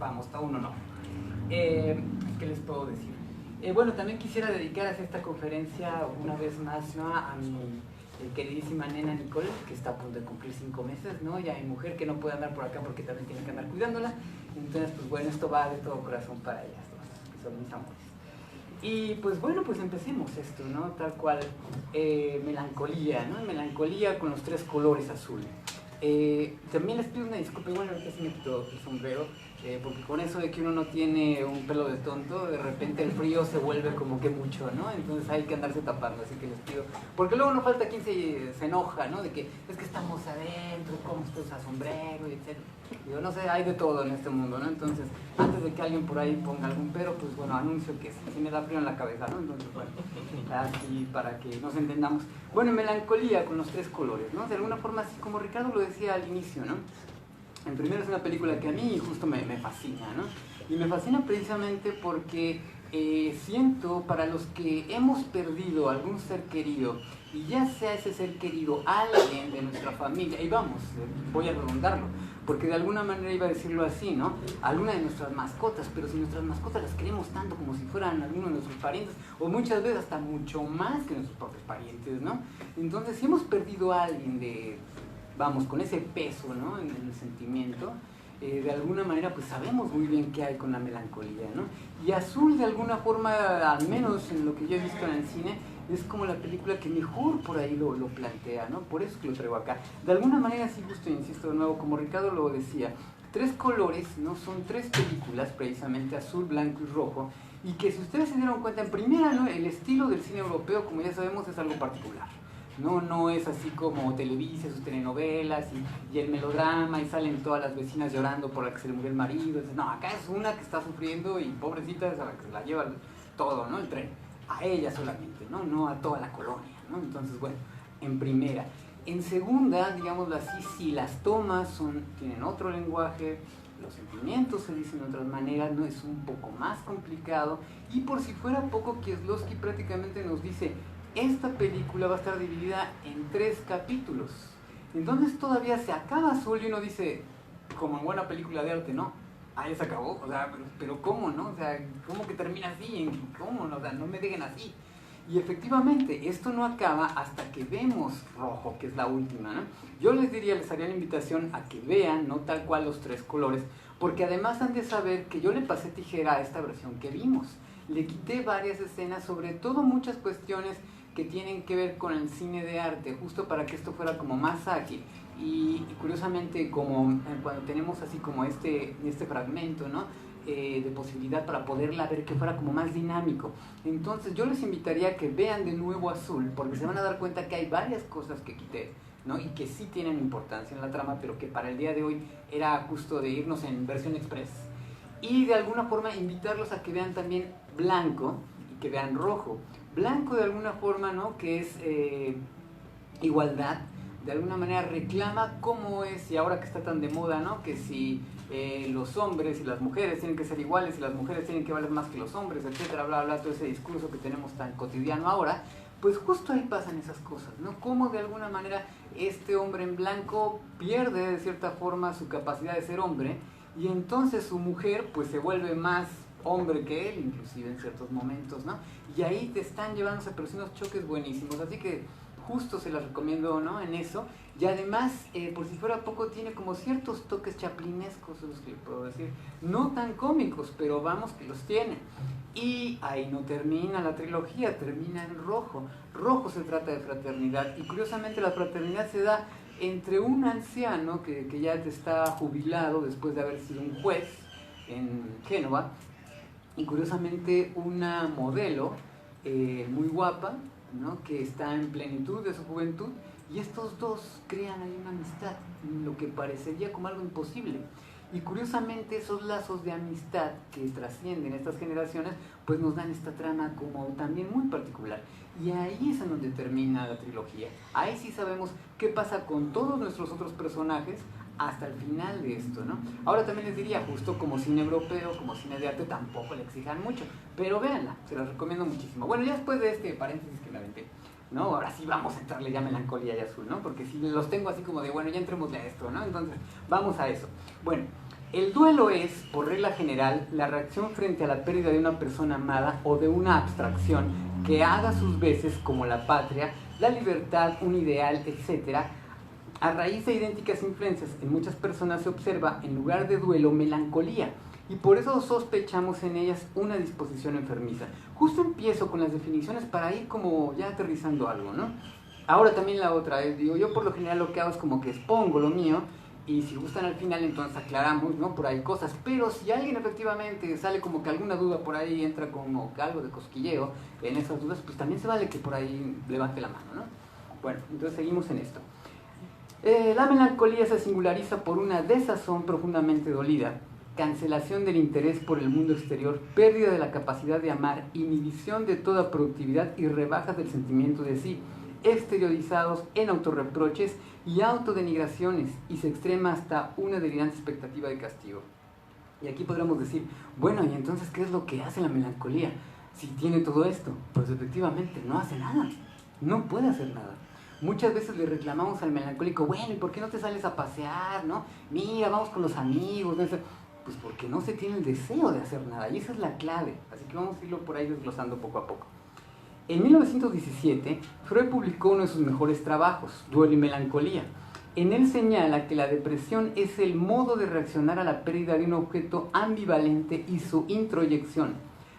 vamos, uno no. ¿Qué les puedo decir? Bueno, también quisiera dedicar a esta conferencia una vez más, ¿no?, a mi queridísima nena Nicole, que está a punto de cumplir 5 meses, ¿no? Y a mi mujer, que no puede andar por acá porque también tiene que andar cuidándola. Entonces, pues bueno, esto va de todo corazón para ellas, ¿no?, que son mis amores. Y pues bueno, pues empecemos esto, ¿no? Tal cual, melancolía, ¿no? Melancolía con los 3 colores azul. También les pido una disculpa, bueno, ahorita sí me quito el sombrero, porque con eso de que uno no tiene un pelo de tonto, de repente el frío se vuelve como que mucho, ¿no? Entonces hay que andarse tapando, así que les pido, porque luego no falta quien se enoja, ¿no? De que es que estamos adentro, ¿cómo se usa sombrero? Y etc. Digo, no sé, hay de todo en este mundo, ¿no? Entonces, antes de que alguien por ahí ponga algún pero, pues bueno, anuncio que sí me da frío en la cabeza, ¿no? Entonces, bueno, así para que nos entendamos. Bueno, melancolía con los 3 colores, ¿no? De alguna forma, así como Ricardo lo decía al inicio, ¿no? En primero es una película que a mí justo me fascina, ¿no? Y me fascina precisamente porque siento, para los que hemos perdido algún ser querido, y ya sea ese ser querido alguien de nuestra familia, y vamos, voy a redondarlo, porque de alguna manera iba a decirlo así, ¿no? Alguna de nuestras mascotas, pero si nuestras mascotas las queremos tanto como si fueran alguno de nuestros parientes, o muchas veces hasta mucho más que nuestros propios parientes, ¿no? Entonces, si hemos perdido a alguien de, vamos, con ese peso, ¿no?, en el sentimiento, de alguna manera pues sabemos muy bien qué hay con la melancolía, ¿no? Y Azul, de alguna forma, al menos en lo que yo he visto en el cine, es como la película que mejor por ahí lo plantea, ¿no? Por eso es que lo traigo acá. De alguna manera, sí, justo, insisto de nuevo, como Ricardo lo decía, 3 colores, ¿no? Son 3 películas, precisamente, azul, blanco y rojo, y que, si ustedes se dieron cuenta, en primera, ¿no?, el estilo del cine europeo, como ya sabemos, es algo particular. No es así como Televisa, sus telenovelas y el melodrama, y salen todas las vecinas llorando por la que se le murió el marido. Entonces, no, acá es una que está sufriendo y pobrecita es a la que se la lleva todo, ¿no?, el tren. A ella solamente, no a toda la colonia, ¿no? Entonces, bueno, en primera. En segunda, digámoslo así, si las tomas tienen otro lenguaje, los sentimientos se dicen de otras maneras, no es un poco más complicado. Y por si fuera poco, Kieslowski prácticamente nos dice: esta película va a estar dividida en 3 capítulos. Entonces todavía se acaba Azul y uno dice, como en buena película de arte, ¿no? Ah, ya se acabó, o sea, pero ¿cómo, no? O sea, ¿cómo que termina así? ¿Cómo? O sea, no me dejen así. Y efectivamente, esto no acaba hasta que vemos Rojo, que es la última, ¿no? Yo les haría la invitación a que vean, no tal cual, los 3 colores, porque además han de saber que yo le pasé tijera a esta versión que vimos. Le quité varias escenas, sobre todo muchas cuestiones que tienen que ver con el cine de arte, justo para que esto fuera como más ágil. Y curiosamente, como cuando tenemos así como este fragmento, ¿no?, de posibilidad para poderla ver, que fuera como más dinámico. Entonces yo les invitaría a que vean de nuevo Azul, porque se van a dar cuenta que hay varias cosas que quité, ¿no?, y que sí tienen importancia en la trama, pero que para el día de hoy era justo de irnos en versión express. Y de alguna forma invitarlos a que vean también Blanco y que vean Rojo. Blanco, de alguna forma, ¿no?, que es igualdad, de alguna manera reclama cómo es, y ahora que está tan de moda, ¿no?, que si los hombres y las mujeres tienen que ser iguales, y las mujeres tienen que valer más que los hombres, etcétera, bla, bla, todo ese discurso que tenemos tan cotidiano ahora, pues justo ahí pasan esas cosas, ¿no? Cómo de alguna manera este hombre en blanco pierde de cierta forma su capacidad de ser hombre, y entonces su mujer pues se vuelve más hombre que él, inclusive en ciertos momentos, ¿no? Y ahí te están llevándose a unos choques buenísimos, así que justo se las recomiendo, ¿no?, en eso. Y además, por si fuera poco, tiene como ciertos toques chaplinescos, los que puedo decir, no tan cómicos, pero vamos que los tiene. Y ahí no termina la trilogía, termina en Rojo. Rojo se trata de fraternidad, y curiosamente la fraternidad se da entre un anciano que ya está jubilado después de haber sido un juez en Génova, y curiosamente una modelo muy guapa, ¿no?, que está en plenitud de su juventud, y estos dos crean ahí una amistad, lo que parecería como algo imposible. Y curiosamente esos lazos de amistad que trascienden estas generaciones, pues nos dan esta trama como también muy particular. Y ahí es en donde termina la trilogía. Ahí sí sabemos qué pasa con todos nuestros otros personajes hasta el final de esto, ¿no? Ahora también les diría, justo como cine europeo, como cine de arte, tampoco le exijan mucho, pero véanla, se las recomiendo muchísimo. Bueno, ya después de este paréntesis que me aventé, ¿no?, ahora sí vamos a entrarle ya a Melancolía y Azul, ¿no?, porque si los tengo así como de, bueno, ya entrémosle a esto, ¿no? Entonces, vamos a eso. Bueno, El duelo es, por regla general, la reacción frente a la pérdida de una persona amada o de una abstracción que haga sus veces como la patria, la libertad, un ideal, etc. A raíz de idénticas influencias, en muchas personas se observa, en lugar de duelo, melancolía. Y por eso sospechamos en ellas una disposición enfermiza. Justo empiezo con las definiciones para ir como ya aterrizando algo, ¿no? Ahora también la otra, digo, yo por lo general lo que hago es como que expongo lo mío, y si gustan al final entonces aclaramos, ¿no? Por ahí cosas, pero si alguien efectivamente sale como que alguna duda por ahí, entra como que algo de cosquilleo en esas dudas, pues también se vale que por ahí levante la mano, ¿no? Bueno, entonces seguimos en esto. La melancolía se singulariza por una desazón profundamente dolida, cancelación del interés por el mundo exterior, pérdida de la capacidad de amar, inhibición de toda productividad y rebajas del sentimiento de sí, exteriorizados en autorreproches y autodenigraciones, y se extrema hasta una delirante expectativa de castigo. Y aquí podríamos decir, bueno, ¿y entonces qué es lo que hace la melancolía? Si tiene todo esto, pues efectivamente no hace nada, no puede hacer nada. Muchas veces le reclamamos al melancólico, bueno, ¿y por qué no te sales a pasear, no? Mira, vamos con los amigos, ¿no? Pues porque no se tiene el deseo de hacer nada, y esa es la clave. Así que vamos a irlo por ahí desglosando poco a poco. En 1917, Freud publicó uno de sus mejores trabajos, Duelo y Melancolía. En él señala que la depresión es el modo de reaccionar a la pérdida de un objeto ambivalente y su introyección.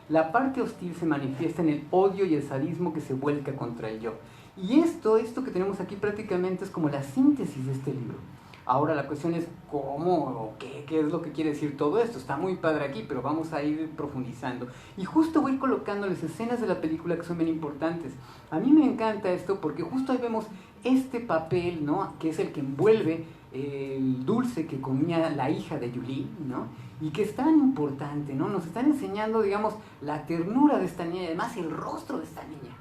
La parte hostil se manifiesta en el odio y el sadismo que se vuelca contra el yo. Y esto que tenemos aquí prácticamente es como la síntesis de este libro. Ahora la cuestión es cómo o qué es lo que quiere decir todo esto. Está muy padre aquí, pero vamos a ir profundizando. Y justo voy colocándoles escenas de la película que son bien importantes. A mí me encanta esto porque justo ahí vemos este papel, ¿no? Que es el que envuelve el dulce que comía la hija de Julie, ¿no? Y que es tan importante, ¿no? Nos están enseñando, digamos, la ternura de esta niña y además el rostro de esta niña.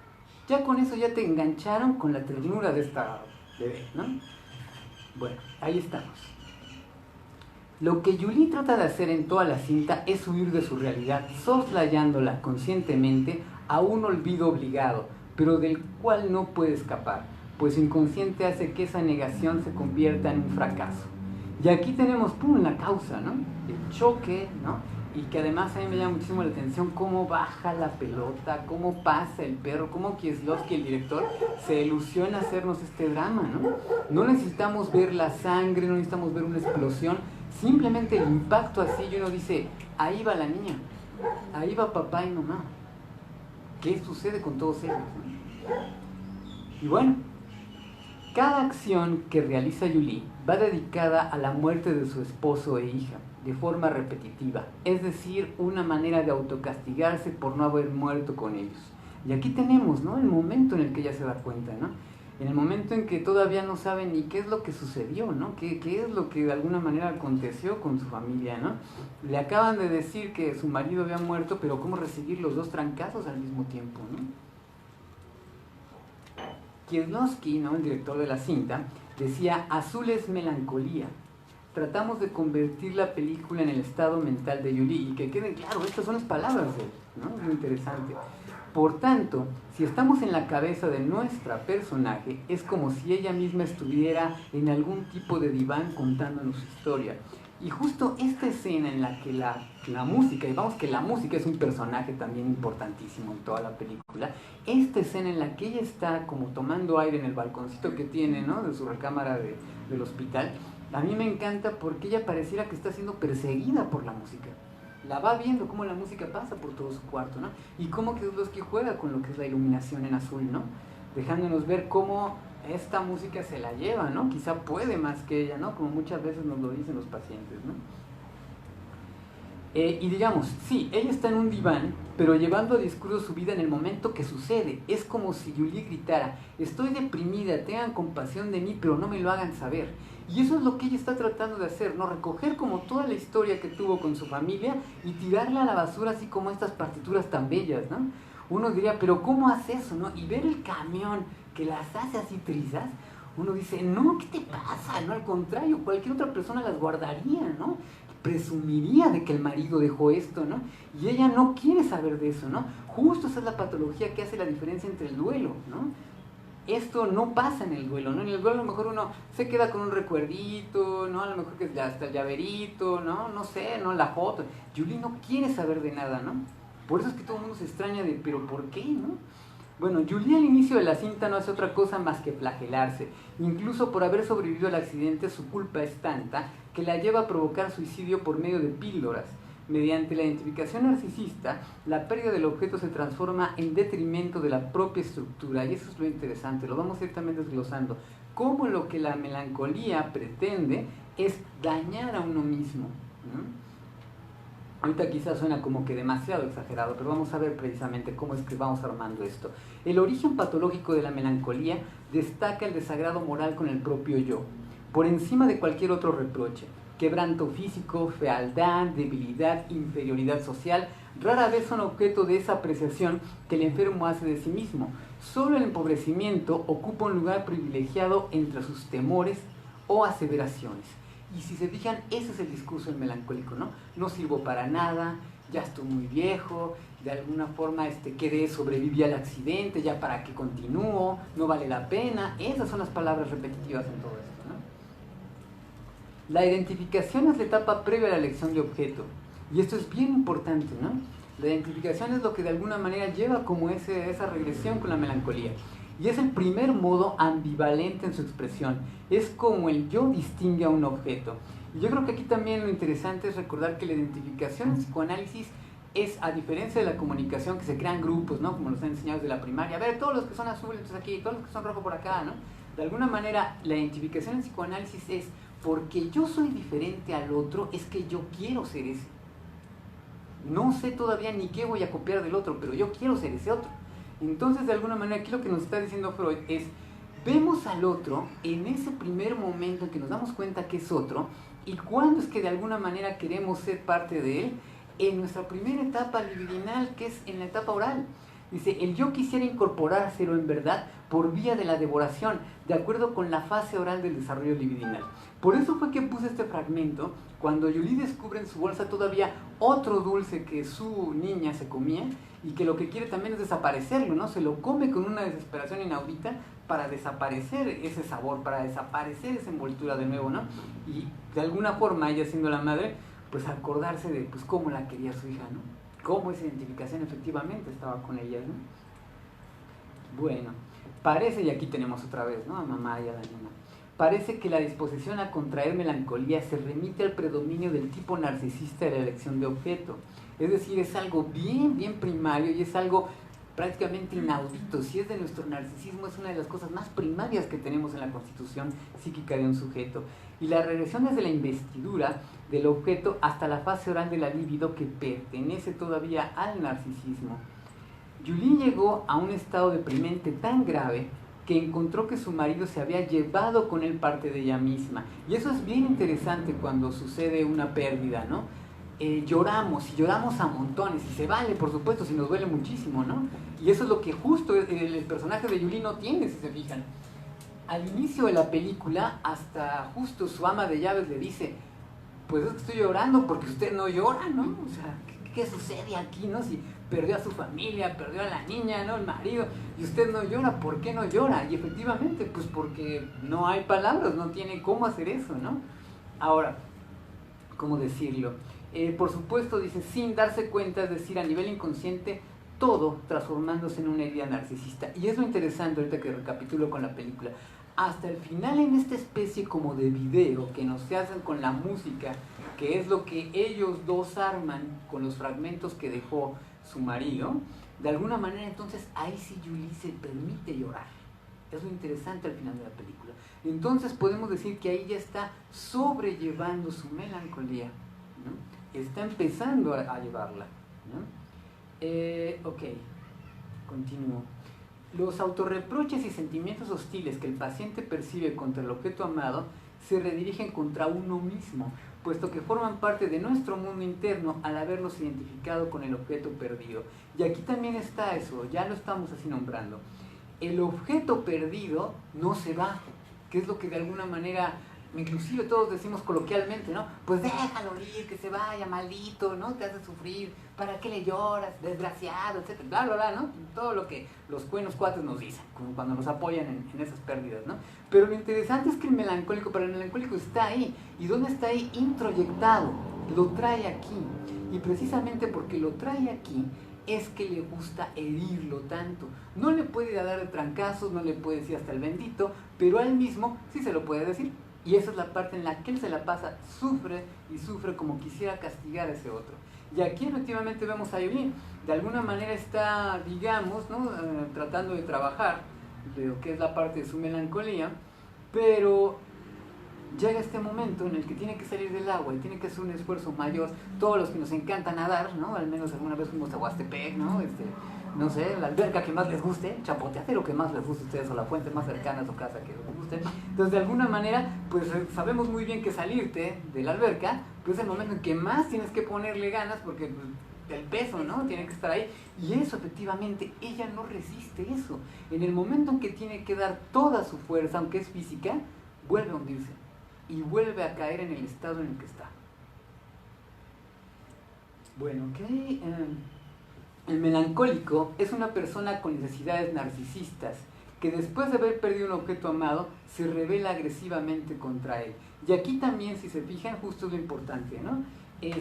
Ya con eso ya te engancharon con la ternura de esta bebé, ¿no? Bueno, ahí estamos. Lo que Julie trata de hacer en toda la cinta es huir de su realidad, soslayándola conscientemente a un olvido obligado, pero del cual no puede escapar, pues su inconsciente hace que esa negación se convierta en un fracaso. Y aquí tenemos, ¡pum!, la causa, ¿no? El choque, ¿no? Y que además a mí me llama muchísimo la atención cómo baja la pelota, cómo pasa el perro, cómo Kieslowski, el director, se ilusiona hacernos este drama, ¿no? No necesitamos ver la sangre, no necesitamos ver una explosión, simplemente el impacto así, y uno dice, ahí va la niña, ahí va papá y mamá. ¿Qué sucede con todos ellos, no? Y bueno, cada acción que realiza Julie va dedicada a la muerte de su esposo e hija, de forma repetitiva, es decir, una manera de autocastigarse por no haber muerto con ellos. Y aquí tenemos, ¿no?, el momento en el que ella se da cuenta, ¿no? En el momento en que todavía no sabe ni qué es lo que sucedió, ¿no? ¿Qué es lo que de alguna manera aconteció con su familia, ¿no? Le acaban de decir que su marido había muerto, pero ¿cómo recibir los dos trancazos al mismo tiempo, ¿no? Kieslowski, ¿no?, el director de la cinta, decía, azul es melancolía. Tratamos de convertir la película en el estado mental de Julie, y que queden claro, estas son las palabras de él, ¿no? Es muy interesante. Por tanto, si estamos en la cabeza de nuestra personaje, es como si ella misma estuviera en algún tipo de diván contándonos su historia. Y justo esta escena en la que la música, y vamos que la música es un personaje también importantísimo en toda la película, esta escena en la que ella está como tomando aire en el balconcito que tiene, ¿no?, de su recámara del hospital, a mí me encanta porque ella pareciera que está siendo perseguida por la música. La va viendo cómo la música pasa por todo su cuarto, ¿no? Y cómo Kieslowski juega con lo que es la iluminación en azul, ¿no? Dejándonos ver cómo esta música se la lleva, ¿no? Quizá puede más que ella, ¿no? Como muchas veces nos lo dicen los pacientes, ¿no? Y digamos, sí, ella está en un diván, pero llevando a discurso su vida en el momento que sucede. Es como si Julie gritara, estoy deprimida, tengan compasión de mí, pero no me lo hagan saber. Y eso es lo que ella está tratando de hacer, ¿no? Recoger como toda la historia que tuvo con su familia y tirarla a la basura, así como estas partituras tan bellas, ¿no? Uno diría, pero ¿cómo hace eso, no? Y ver el camión que las hace así trizas, uno dice, no, ¿qué te pasa? No, al contrario, cualquier otra persona las guardaría, ¿no? Presumiría de que el marido dejó esto, ¿no? Y ella no quiere saber de eso, ¿no? Justo esa es la patología que hace la diferencia entre el duelo, ¿no? Esto no pasa en el duelo, ¿no? En el duelo a lo mejor uno se queda con un recuerdito, ¿no? A lo mejor que hasta el llaverito, ¿no? No sé, ¿no? La foto. Julie no quiere saber de nada, ¿no? Por eso es que todo el mundo se extraña de, ¿pero por qué, no? Bueno, Julie al inicio de la cinta no hace otra cosa más que flagelarse. Incluso por haber sobrevivido al accidente, su culpa es tanta que la lleva a provocar suicidio por medio de píldoras. Mediante la identificación narcisista, la pérdida del objeto se transforma en detrimento de la propia estructura, y eso es lo interesante, lo vamos a ir también desglosando. Cómo lo que la melancolía pretende es dañar a uno mismo, ¿no? Ahorita quizás suena como que demasiado exagerado, pero vamos a ver precisamente cómo es que vamos armando esto. El origen patológico de la melancolía destaca el desagrado moral con el propio yo, por encima de cualquier otro reproche. Quebranto físico, fealdad, debilidad, inferioridad social, rara vez son objeto de esa apreciación que el enfermo hace de sí mismo. Solo el empobrecimiento ocupa un lugar privilegiado entre sus temores o aseveraciones. Y si se fijan, ese es el discurso del melancólico, ¿no? No sirvo para nada, ya estoy muy viejo, de alguna forma quedé, sobreviví al accidente, ya para qué continúo, no vale la pena. Esas son las palabras repetitivas en todo esto, ¿no? La identificación es la etapa previa a la elección de objeto. Y esto es bien importante, ¿no? La identificación es lo que de alguna manera lleva como esa regresión con la melancolía. Y es el primer modo ambivalente en su expresión. Es como el yo distingue a un objeto. Y yo creo que aquí también lo interesante es recordar que la identificación en psicoanálisis es, a diferencia de la comunicación, que se crean grupos, ¿no? Como nos han enseñado desde la primaria. A ver, todos los que son azules, entonces aquí, todos los que son rojos por acá, ¿no? De alguna manera, la identificación en psicoanálisis es, porque yo soy diferente al otro, es que yo quiero ser ese. No sé todavía ni qué voy a copiar del otro, pero yo quiero ser ese otro. Entonces, de alguna manera, aquí lo que nos está diciendo Freud es, vemos al otro en ese primer momento en que nos damos cuenta que es otro, y cuando es que de alguna manera queremos ser parte de él, en nuestra primera etapa libidinal, que es en la etapa oral. Dice, el yo quisiera incorporárselo en verdad por vía de la devoración, de acuerdo con la fase oral del desarrollo libidinal. Por eso fue que puse este fragmento, cuando Julie descubre en su bolsa todavía otro dulce que su niña se comía, y que lo que quiere también es desaparecerlo, ¿no? Se lo come con una desesperación inaudita para desaparecer ese sabor, para desaparecer esa envoltura de nuevo, ¿no? Y de alguna forma, ella siendo la madre, pues acordarse de pues cómo la quería su hija, ¿no? Cómo esa identificación efectivamente estaba con ella, ¿no? Bueno, parece, y aquí tenemos otra vez, ¿no? A mamá y a la niña. Parece que la disposición a contraer melancolía se remite al predominio del tipo narcisista de la elección de objeto. Es decir, es algo bien, bien primario y es algo prácticamente inaudito. Si es de nuestro narcisismo, es una de las cosas más primarias que tenemos en la constitución psíquica de un sujeto. Y la regresión desde la investidura del objeto hasta la fase oral de la libido que pertenece todavía al narcisismo. Julie llegó a un estado deprimente tan grave que encontró que su marido se había llevado con él parte de ella misma. Y eso es bien interesante cuando sucede una pérdida, ¿no? Lloramos a montones, y se vale, por supuesto, si nos duele muchísimo, ¿no? Y eso es lo que justo el personaje de Julie no tiene, si se fijan. Al inicio de la película, hasta justo su ama de llaves le dice, pues es que estoy llorando porque usted no llora, ¿no? O sea, ¿qué sucede aquí, no? Si perdió a su familia, perdió a la niña, ¿no? El marido, y usted no llora, ¿por qué no llora? Y efectivamente, pues porque no hay palabras, no tiene cómo hacer eso, ¿no? Ahora, ¿cómo decirlo? Por supuesto, dice, sin darse cuenta, es decir, a nivel inconsciente, todo transformándose en una herida narcisista. Y es lo interesante ahorita que recapitulo con la película. Hasta el final, en esta especie como de video que nos hacen con la música, que es lo que ellos dos arman con los fragmentos que dejó su marido, de alguna manera entonces ahí sí Julie se permite llorar. Es lo interesante al final de la película. Entonces podemos decir que ahí ya está sobrellevando su melancolía, ¿no? Está empezando a llevarla, ¿no? Ok, continúo. Los autorreproches y sentimientos hostiles que el paciente percibe contra el objeto amado se redirigen contra uno mismo, puesto que forman parte de nuestro mundo interno al haberlos identificado con el objeto perdido. Y aquí también está eso, ya lo estamos así nombrando. El objeto perdido no se va, que es lo que de alguna manera inclusive todos decimos coloquialmente, ¿no? Pues déjalo ir, que se vaya, maldito, ¿no? Te hace sufrir, ¿para qué le lloras? Desgraciado, etcétera, bla, bla, bla, ¿no? Todo lo que los buenos cuates nos dicen, como cuando nos apoyan en esas pérdidas, ¿no? Pero lo interesante es que el melancólico, para el melancólico está ahí. ¿Y dónde está ahí? Introyectado, lo trae aquí. Y precisamente porque lo trae aquí, es que le gusta herirlo tanto. No le puede dar de trancazos, no le puede decir hasta el bendito, pero a él mismo sí se lo puede decir. Y esa es la parte en la que él se la pasa, sufre y sufre como quisiera castigar a ese otro. Y aquí efectivamente vemos a Yulín, de alguna manera está, digamos, ¿no? Tratando de trabajar de lo que es la parte de su melancolía, pero llega este momento en el que tiene que salir del agua y tiene que hacer un esfuerzo mayor. Todos los que nos encanta nadar, ¿no? Al menos alguna vez fuimos a Huastepec, ¿no? No sé, la alberca que más les guste, Chapoteadero que más les guste a ustedes, o la fuente más cercana a su casa que les guste. Entonces, de alguna manera, pues sabemos muy bien que salirte de la alberca, pues es el momento en que más tienes que ponerle ganas, porque pues, el peso, ¿no? Tiene que estar ahí. Y eso, efectivamente, ella no resiste eso. En el momento en que tiene que dar toda su fuerza, aunque es física, vuelve a hundirse. Y vuelve a caer en el estado en el que está. Bueno, ok. El melancólico es una persona con necesidades narcisistas que después de haber perdido un objeto amado se revela agresivamente contra él. Y aquí también, si se fijan, justo es lo importante, ¿no?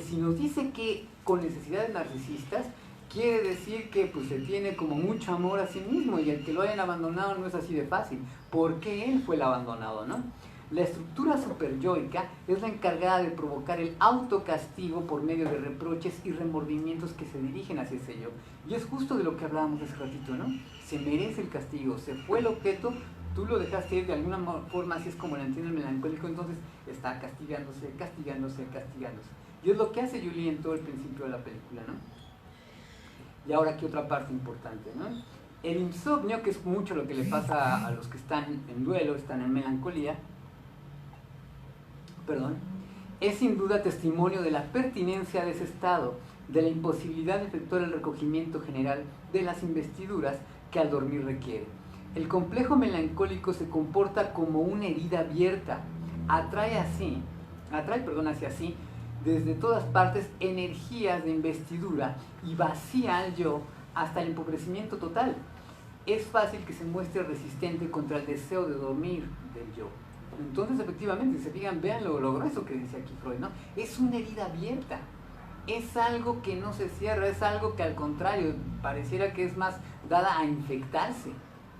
Si nos dice que con necesidades narcisistas, quiere decir que pues, se tiene como mucho amor a sí mismo, y el que lo hayan abandonado no es así de fácil, porque él fue el abandonado, ¿no? La estructura superyoica es la encargada de provocar el autocastigo por medio de reproches y remordimientos que se dirigen hacia ese yo. Y es justo de lo que hablábamos hace ratito, ¿no? Se merece el castigo, se fue el objeto, tú lo dejaste ir de alguna forma, así es como lo entiende el melancólico, entonces está castigándose, castigándose, castigándose. Y es lo que hace Julie en todo el principio de la película, ¿no? Y ahora aquí otra parte importante, ¿no? El insomnio, que es mucho lo que le pasa a los que están en duelo, están en melancolía, es sin duda testimonio de la pertinencia de ese estado, de la imposibilidad de efectuar el recogimiento general de las investiduras que al dormir requiere. El complejo melancólico se comporta como una herida abierta, atrae hacia sí, desde todas partes, energías de investidura y vacía al yo hasta el empobrecimiento total. Es fácil que se muestre resistente contra el deseo de dormir del yo. Entonces, efectivamente, si se fijan, vean lo grueso que dice aquí Freud, ¿no? Es una herida abierta, es algo que no se cierra, es algo que al contrario, pareciera que es más dada a infectarse.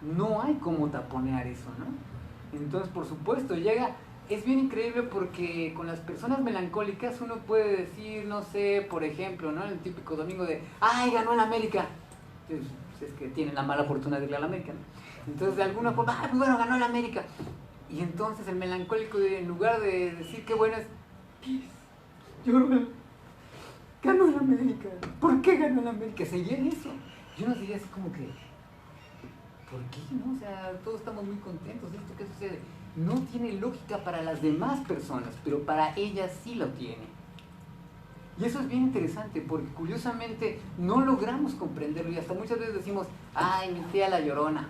No hay cómo taponear eso, ¿no? Entonces, por supuesto, es bien increíble porque con las personas melancólicas uno puede decir, no sé, por ejemplo, ¿no? El típico domingo de, ¡ay, ganó el América! Entonces, es que tienen la mala fortuna de irle al América, ¿no? Entonces, de alguna forma, ¡ay, pues bueno, ganó el América! Y entonces el melancólico, en lugar de decir qué bueno es, ganó el América. ¿Por qué ganó el América? Sería eso. Yo nos diría así como que, ¿por qué no? O sea, todos estamos muy contentos. ¿Esto qué sucede? No tiene lógica para las demás personas, pero para ellas sí lo tiene. Y eso es bien interesante, porque curiosamente no logramos comprenderlo y hasta muchas veces decimos, ay, mi tía la llorona.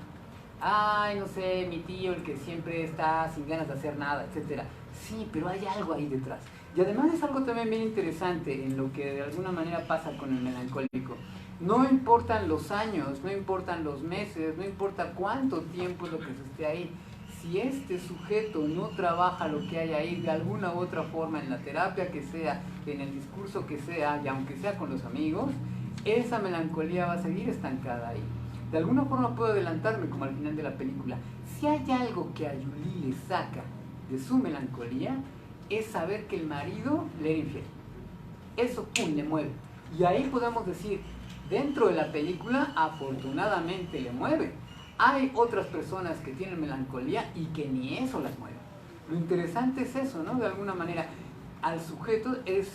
Ay, no sé, mi tío, el que siempre está sin ganas de hacer nada, etc. Sí, pero hay algo ahí detrás. Y además es algo también bien interesante en lo que de alguna manera pasa con el melancólico. No importan los años, no importan los meses, no importa cuánto tiempo es lo que se esté ahí. Si este sujeto no trabaja lo que hay ahí de alguna u otra forma, en la terapia que sea, en el discurso que sea, y aunque sea con los amigos, esa melancolía va a seguir estancada ahí. De alguna forma puedo adelantarme como al final de la película. Si hay algo que a Julie le saca de su melancolía, es saber que el marido le era infiel. Eso, pum, le mueve. Y ahí podemos decir, dentro de la película, afortunadamente le mueve. Hay otras personas que tienen melancolía y que ni eso las mueve. Lo interesante es eso, ¿no? De alguna manera, al sujeto es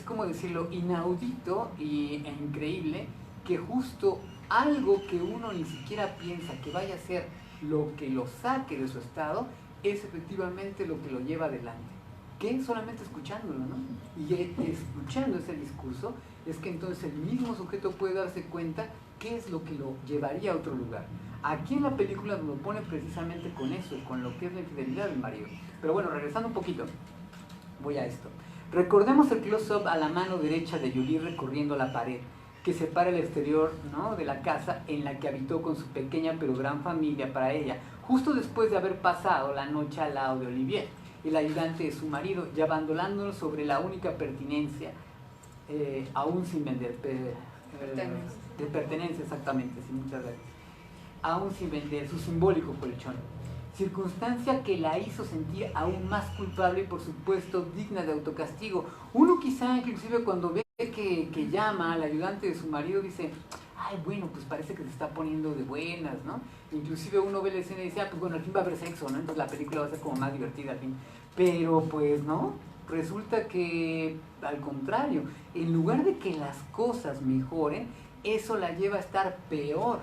como decirlo, inaudito e increíble que justo algo que uno ni siquiera piensa que vaya a ser lo que lo saque de su estado, es efectivamente lo que lo lleva adelante. que solamente escuchándolo, ¿no? Y escuchando ese discurso es que entonces el mismo sujeto puede darse cuenta qué es lo que lo llevaría a otro lugar. Aquí en la película lo pone precisamente con eso, con lo que es la infidelidad del marido. Pero bueno, regresando un poquito, voy a esto. Recordemos el close-up a la mano derecha de Julie recorriendo la pared que separa el exterior, ¿no?, de la casa en la que habitó con su pequeña pero gran familia para ella, justo después de haber pasado la noche al lado de Olivier, el ayudante de su marido, y abandonándolo sobre la única pertinencia, aún sin vender, de pertenencia, exactamente, sí, muchas gracias, aún sin vender su simbólico colchón. Circunstancia que la hizo sentir aún más culpable y por supuesto digna de autocastigo. Uno quizá inclusive cuando ve que llama al ayudante de su marido dice, ay bueno, pues parece que se está poniendo de buenas, ¿no? Inclusive uno ve la escena y dice, ah, pues bueno, al fin va a haber sexo, ¿no? Entonces la película va a ser como más divertida al fin. Pero pues no, resulta que al contrario, en lugar de que las cosas mejoren, eso la lleva a estar peor.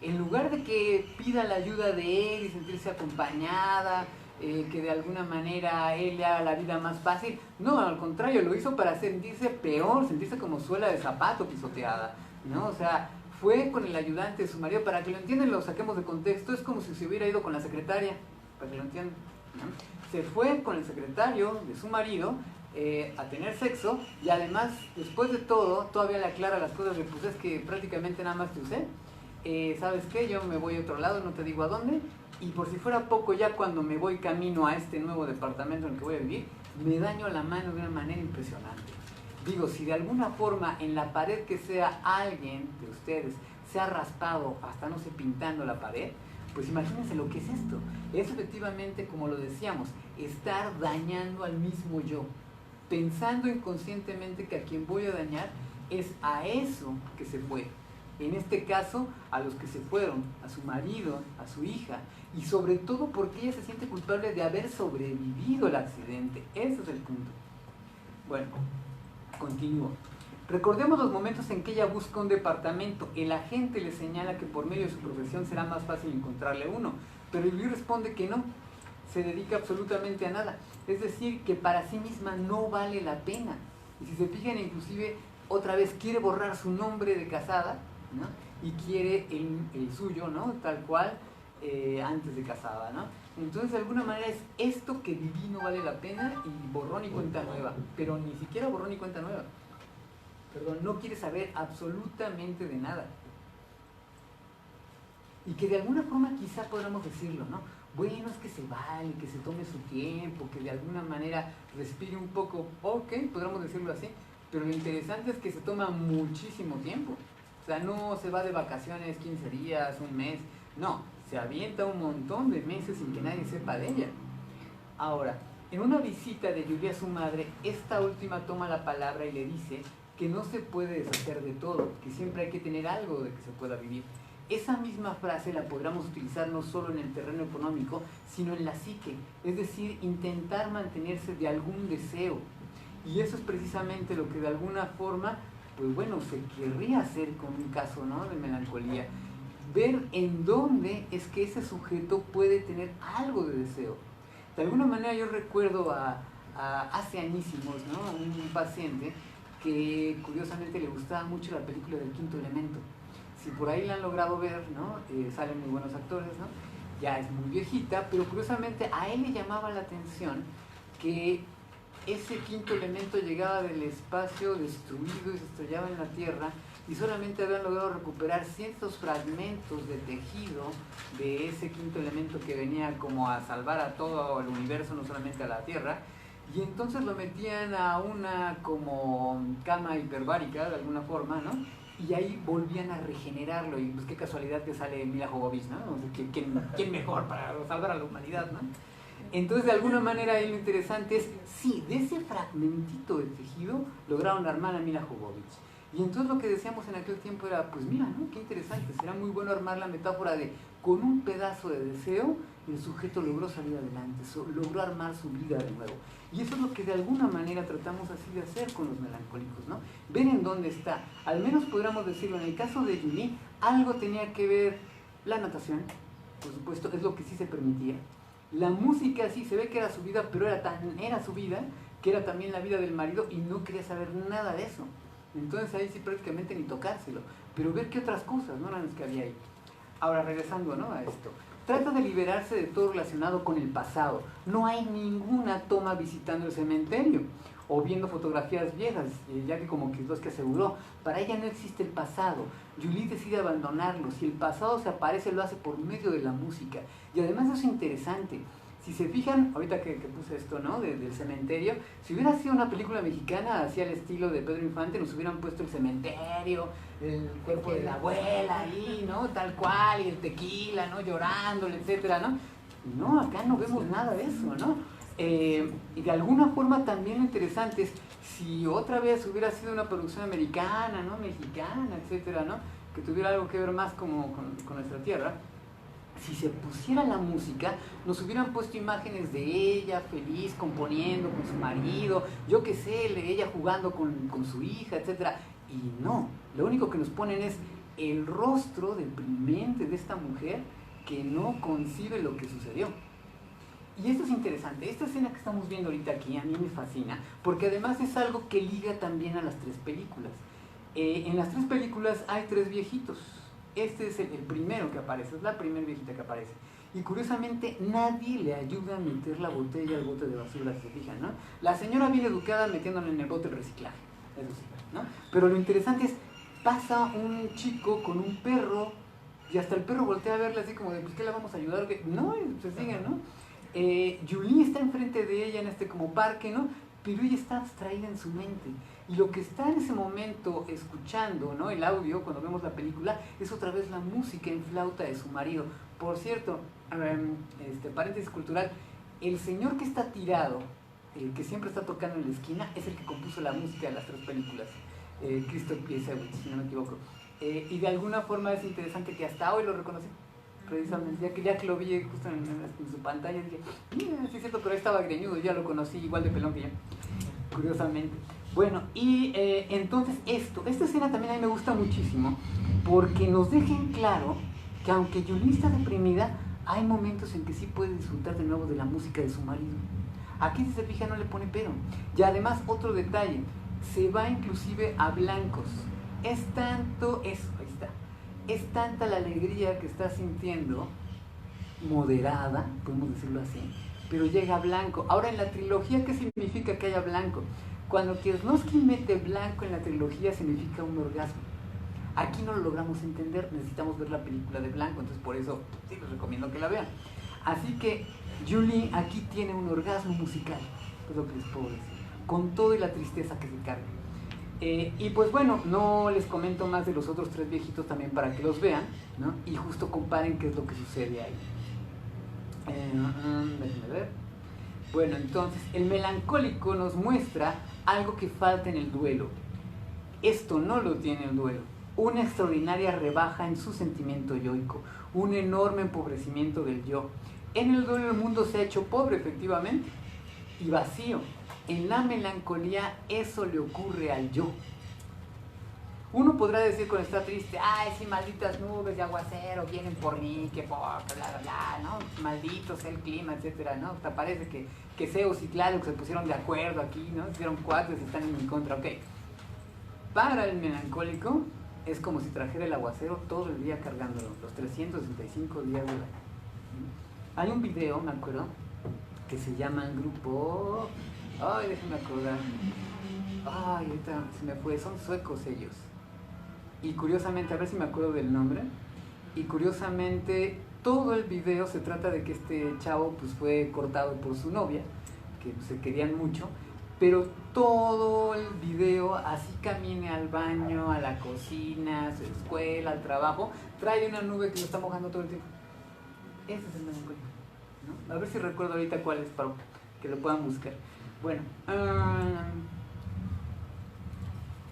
En lugar de que pida la ayuda de él y sentirse acompañada, que de alguna manera él le haga la vida más fácil, no, al contrario, lo hizo para sentirse peor, sentirse como suela de zapato pisoteada, ¿no? O sea, fue con el ayudante de su marido, para que lo entiendan, lo saquemos de contexto, es como si se hubiera ido con la secretaria, para que lo entiendan, ¿no? Se fue con el secretario de su marido a tener sexo, y además, después de todo, todavía le aclara las cosas, pues es que prácticamente nada más te usé. ¿Sabes qué? Yo me voy a otro lado, no te digo a dónde, y por si fuera poco, ya cuando me voy camino a este nuevo departamento en el que voy a vivir, me daño la mano de una manera impresionante. Digo, si de alguna forma en la pared que sea alguien de ustedes se ha raspado hasta no sé, pintando la pared, pues imagínense lo que es esto. Es efectivamente, como lo decíamos, estar dañando al mismo yo, pensando inconscientemente que a quien voy a dañar es a eso que se fue. En este caso, a los que se fueron, a su marido, a su hija, y sobre todo porque ella se siente culpable de haber sobrevivido al accidente. Ese es el punto. Bueno, continúo. Recordemos los momentos en que ella busca un departamento. El agente le señala que por medio de su profesión será más fácil encontrarle uno, pero Julie responde que no, se dedica absolutamente a nada. Es decir, que para sí misma no vale la pena. Y si se fijan, inclusive, otra vez quiere borrar su nombre de casada, ¿no? Y quiere el suyo, ¿no? Tal cual, antes de casada, ¿no? Entonces, de alguna manera es esto que viví no vale la pena y borrón y cuenta nueva, pero ni siquiera borrón y cuenta nueva. Perdón, no quiere saber absolutamente de nada. Y que de alguna forma quizá podamos decirlo, ¿no? Bueno, es que se vale, que se tome su tiempo, que de alguna manera respire un poco, ok, podríamos decirlo así, pero lo interesante es que se toma muchísimo tiempo. O sea, no se va de vacaciones 15 días, un mes, no, se avienta un montón de meses sin que nadie sepa de ella. Ahora, en una visita de Julie a su madre, esta última toma la palabra y le dice que no se puede deshacer de todo, que siempre hay que tener algo de que se pueda vivir. Esa misma frase la podríamos utilizar no solo en el terreno económico, sino en la psique, es decir, intentar mantenerse de algún deseo. Y eso es precisamente lo que de alguna forma, pues bueno, se querría hacer con un caso, ¿no?, de melancolía. Ver en dónde es que ese sujeto puede tener algo de deseo. De alguna manera yo recuerdo hace añísimos, ¿no?, un paciente que curiosamente le gustaba mucho la película del Quinto Elemento. Si por ahí la han logrado ver, ¿no?, salen muy buenos actores, ¿no?, ya es muy viejita, pero curiosamente a él le llamaba la atención que ese quinto elemento llegaba del espacio destruido y se estrellaba en la Tierra, y solamente habían logrado recuperar ciertos fragmentos de tejido de ese quinto elemento que venía como a salvar a todo el universo, no solamente a la Tierra, y entonces lo metían a una como cama hiperbárica de alguna forma, ¿no?, y ahí volvían a regenerarlo, y pues qué casualidad que sale Mila Jovovich, ¿no? O sea, ¿quién mejor para salvar a la humanidad, ¿no? Entonces, de alguna manera, ahí lo interesante es, sí, de ese fragmentito de tejido lograron armar a Mila Jovovich. Y entonces lo que decíamos en aquel tiempo era, pues mira, ¿no?, qué interesante, será muy bueno armar la metáfora de, con un pedazo de deseo, el sujeto logró salir adelante, logró armar su vida de nuevo. Y eso es lo que de alguna manera tratamos así de hacer con los melancólicos, ¿no? Ver en dónde está. Al menos podríamos decirlo, en el caso de Julie, algo tenía que ver la natación, por supuesto, es lo que sí se permitía. La música sí se ve que era su vida, pero era su vida, que era también la vida del marido y no quería saber nada de eso. Entonces ahí sí prácticamente ni tocárselo, pero ver qué otras cosas, ¿no?, eran las que había ahí. Ahora regresando, ¿no?, a esto. Trata de liberarse de todo relacionado con el pasado. No hay ninguna toma visitando el cementerio o viendo fotografías viejas, ya que como que es lo que aseguró, para ella no existe el pasado. Julie decide abandonarlo. Si el pasado se aparece, lo hace por medio de la música. Y además es interesante. Si se fijan, ahorita que puse esto, ¿no?, del cementerio, si hubiera sido una película mexicana así al estilo de Pedro Infante, nos hubieran puesto el cementerio, el cuerpo de la abuela ahí, ¿no?, tal cual, y el tequila, ¿no?, llorándole, etcétera, ¿no? No, acá no vemos nada de eso, ¿no? Y de alguna forma también lo interesante es, si otra vez hubiera sido una producción americana, ¿no?, mexicana, etcétera, ¿no?, que tuviera algo que ver más con nuestra tierra, si se pusiera la música, nos hubieran puesto imágenes de ella feliz, componiendo con su marido, yo qué sé, ella jugando con su hija, etc. Y no, lo único que nos ponen es el rostro deprimente de esta mujer que no concibe lo que sucedió. Y esto es interesante, esta escena que estamos viendo ahorita aquí a mí me fascina, porque además es algo que liga también a las tres películas. En las tres películas hay tres viejitos. Este es el primero que aparece, es la primera viejita que aparece. Y curiosamente nadie le ayuda a meter la botella al bote de basura, si se fijan, ¿no? La señora bien educada metiéndole en el bote el reciclaje, eso sí, ¿no? Pero lo interesante es, pasa un chico con un perro y hasta el perro voltea a verle así como de, pues, ¿qué le vamos a ayudar? No, y se sigue, ¿no? Julie está enfrente de ella en este como parque, ¿no? Pero ella está abstraída en su mente. Y lo que está en ese momento escuchando, ¿no?, el audio, cuando vemos la película, es otra vez la música en flauta de su marido. Por cierto, paréntesis cultural, el señor que está tirado, el que siempre está tocando en la esquina, es el que compuso la música de las tres películas, Krzysztof Piesewicz, si no me equivoco. Y de alguna forma es interesante que hasta hoy lo reconocí, precisamente, ya que lo vi justo en su pantalla, dije, mira, sí es cierto, pero estaba greñudo, ya lo conocí igual de pelón que yo, curiosamente. Bueno, y entonces esta escena también a mí me gusta muchísimo, porque nos deja en claro que aunque Julie está deprimida, hay momentos en que sí puede disfrutar de nuevo de la música de su marido. Aquí, si se fija, no le pone pero. Y además, otro detalle, se va inclusive a blancos. Es tanto eso, ahí está, es tanta la alegría que está sintiendo, moderada, podemos decirlo así, pero llega a blanco. Ahora, en la trilogía, ¿qué significa que haya blanco? Cuando Kieslowski mete blanco en la trilogía, significa un orgasmo. Aquí no lo logramos entender, necesitamos ver la película de blanco, entonces por eso sí les recomiendo que la vean. Así que Julie aquí tiene un orgasmo musical, es lo que les puedo decir, con todo y la tristeza que se carga. Y pues bueno, no les comento más de los otros tres viejitos también para que los vean, ¿no?, y justo comparen qué es lo que sucede ahí. Déjenme ver. Bueno, entonces, el melancólico nos muestra algo que falta en el duelo. Esto no lo tiene el duelo. Una extraordinaria rebaja en su sentimiento yoico, un enorme empobrecimiento del yo. En el duelo el mundo se ha hecho pobre, efectivamente, y vacío. En la melancolía eso le ocurre al yo. Uno podrá decir cuando está triste, ay, sí, malditas nubes de aguacero vienen por mí, que poca, bla, bla, bla, ¿no? Maldito sea el clima, etcétera, ¿no? Hasta parece que Zeus y Tlaloc se pusieron de acuerdo aquí, ¿no? Hicieron cuates y están en mi contra, ok. Para el melancólico es como si trajera el aguacero todo el día cargándolo, los 365 días del año. Hay un video, me acuerdo, que se llama el grupo... Ay, déjenme acordar. Ay, ahorita se me fue, son suecos ellos. Y curiosamente, a ver si me acuerdo del nombre, y curiosamente todo el video se trata de que este chavo pues fue cortado por su novia, que pues, se querían mucho, pero todo el video, así camine al baño, a la cocina, a su escuela, al trabajo, trae una nube que lo está mojando todo el tiempo. Ese es el melancólico, ¿no? A ver si recuerdo ahorita cuál es para que lo puedan buscar. Bueno,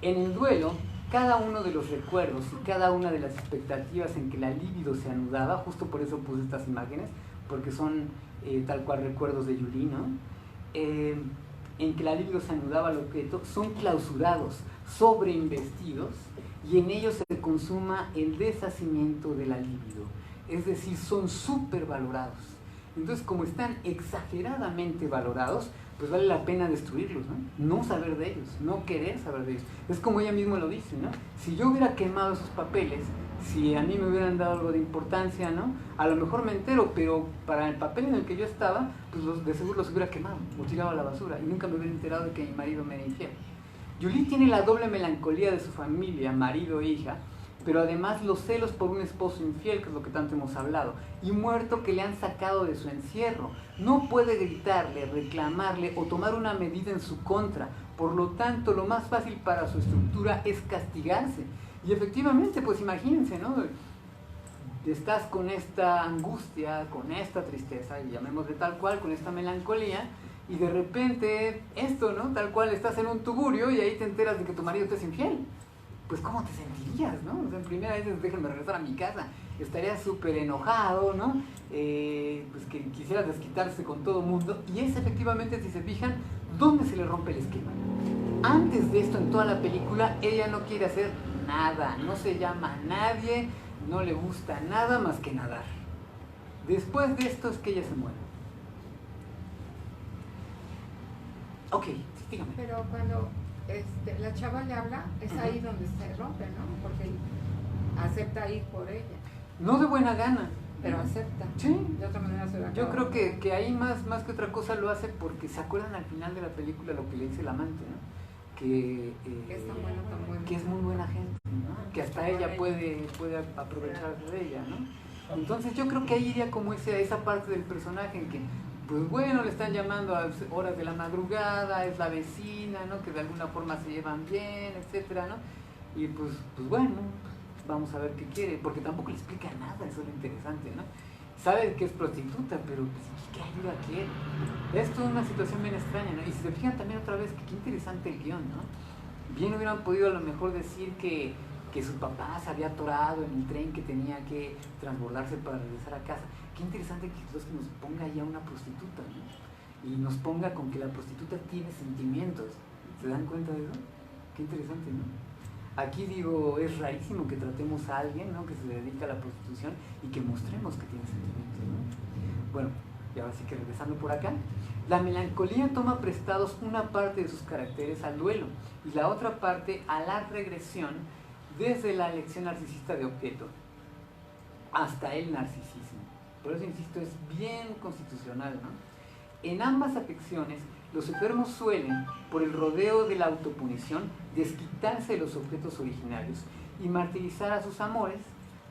en el duelo, cada uno de los recuerdos y cada una de las expectativas en que la libido se anudaba, justo por eso puse estas imágenes, porque son tal cual recuerdos de Julie, ¿no? En que la libido se anudaba al objeto, son clausurados, sobreinvestidos, y en ellos se consuma el deshacimiento de la libido. Es decir, son supervalorados. Entonces, como están exageradamente valorados, pues vale la pena destruirlos, ¿no? No saber de ellos, no querer saber de ellos. Es como ella misma lo dice, ¿no? Si yo hubiera quemado esos papeles, si a mí me hubieran dado algo de importancia, ¿no? A lo mejor me entero, pero para el papel en el que yo estaba, pues de seguro los hubiera quemado, o tirado a la basura, y nunca me hubiera enterado de que mi marido me era infiel. Julie tiene la doble melancolía de su familia, marido e hija, pero además los celos por un esposo infiel, que es lo que tanto hemos hablado, y muerto que le han sacado de su encierro. No puede gritarle, reclamarle o tomar una medida en su contra. Por lo tanto, lo más fácil para su estructura es castigarse. Y efectivamente, pues imagínense, ¿no? Estás con esta angustia, con esta tristeza, y llamémosle tal cual, con esta melancolía, y de repente esto, ¿no? Tal cual, estás en un tugurio y ahí te enteras de que tu marido te es infiel. Pues ¿cómo te sentirías, no? O sea, en primera vez, déjenme regresar a mi casa, estaría súper enojado, ¿no? Pues que quisiera desquitarse con todo el mundo. Y es efectivamente, si se fijan, ¿dónde se le rompe el esquema? Antes de esto, en toda la película, ella no quiere hacer nada, no se llama a nadie, no le gusta nada más que nadar. Después de esto es que ella se muere. Ok, dígame. Pero cuando la chava le habla, es ahí donde se rompe, ¿no? Porque acepta ir por ella. No de buena gana. Pero acepta. Sí. De otra manera se va a Yo acabar. creo que ahí más que otra cosa lo hace porque se acuerdan al final de la película lo que le dice el amante, ¿no? Que es tan bueno, tan bueno. Que es muy buena gente, ¿no? Que hasta ella puede aprovecharse de ella, ¿no? Entonces yo creo que ahí iría como esa parte del personaje en que, pues bueno, le están llamando a horas de la madrugada, es la vecina, ¿no? Que de alguna forma se llevan bien, etcétera, ¿no? Y pues bueno, vamos a ver qué quiere, porque tampoco le explica nada, eso es lo interesante, ¿no? Sabe que es prostituta, pero pues, ¿qué ayuda quiere? Esto es una situación bien extraña, ¿no? Y si se fijan también otra vez, que qué interesante el guión, ¿no? Bien hubieran podido a lo mejor decir que su papá se había atorado en el tren que tenía que transbordarse para regresar a casa. Qué interesante que nos ponga ya una prostituta, ¿no? Y nos ponga con que la prostituta tiene sentimientos. ¿Se dan cuenta de eso? Qué interesante, ¿no? Aquí digo, es rarísimo que tratemos a alguien, ¿no? Que se dedica a la prostitución y que mostremos que tiene sentimientos, ¿no? Bueno, y ahora sí que regresando por acá, la melancolía toma prestados una parte de sus caracteres al duelo y la otra parte a la regresión desde la elección narcisista de objeto hasta el narcisismo. Por eso insisto, es bien constitucional, ¿no? En ambas afecciones, los enfermos suelen, por el rodeo de la autopunición, desquitarse de los objetos originarios y martirizar a sus amores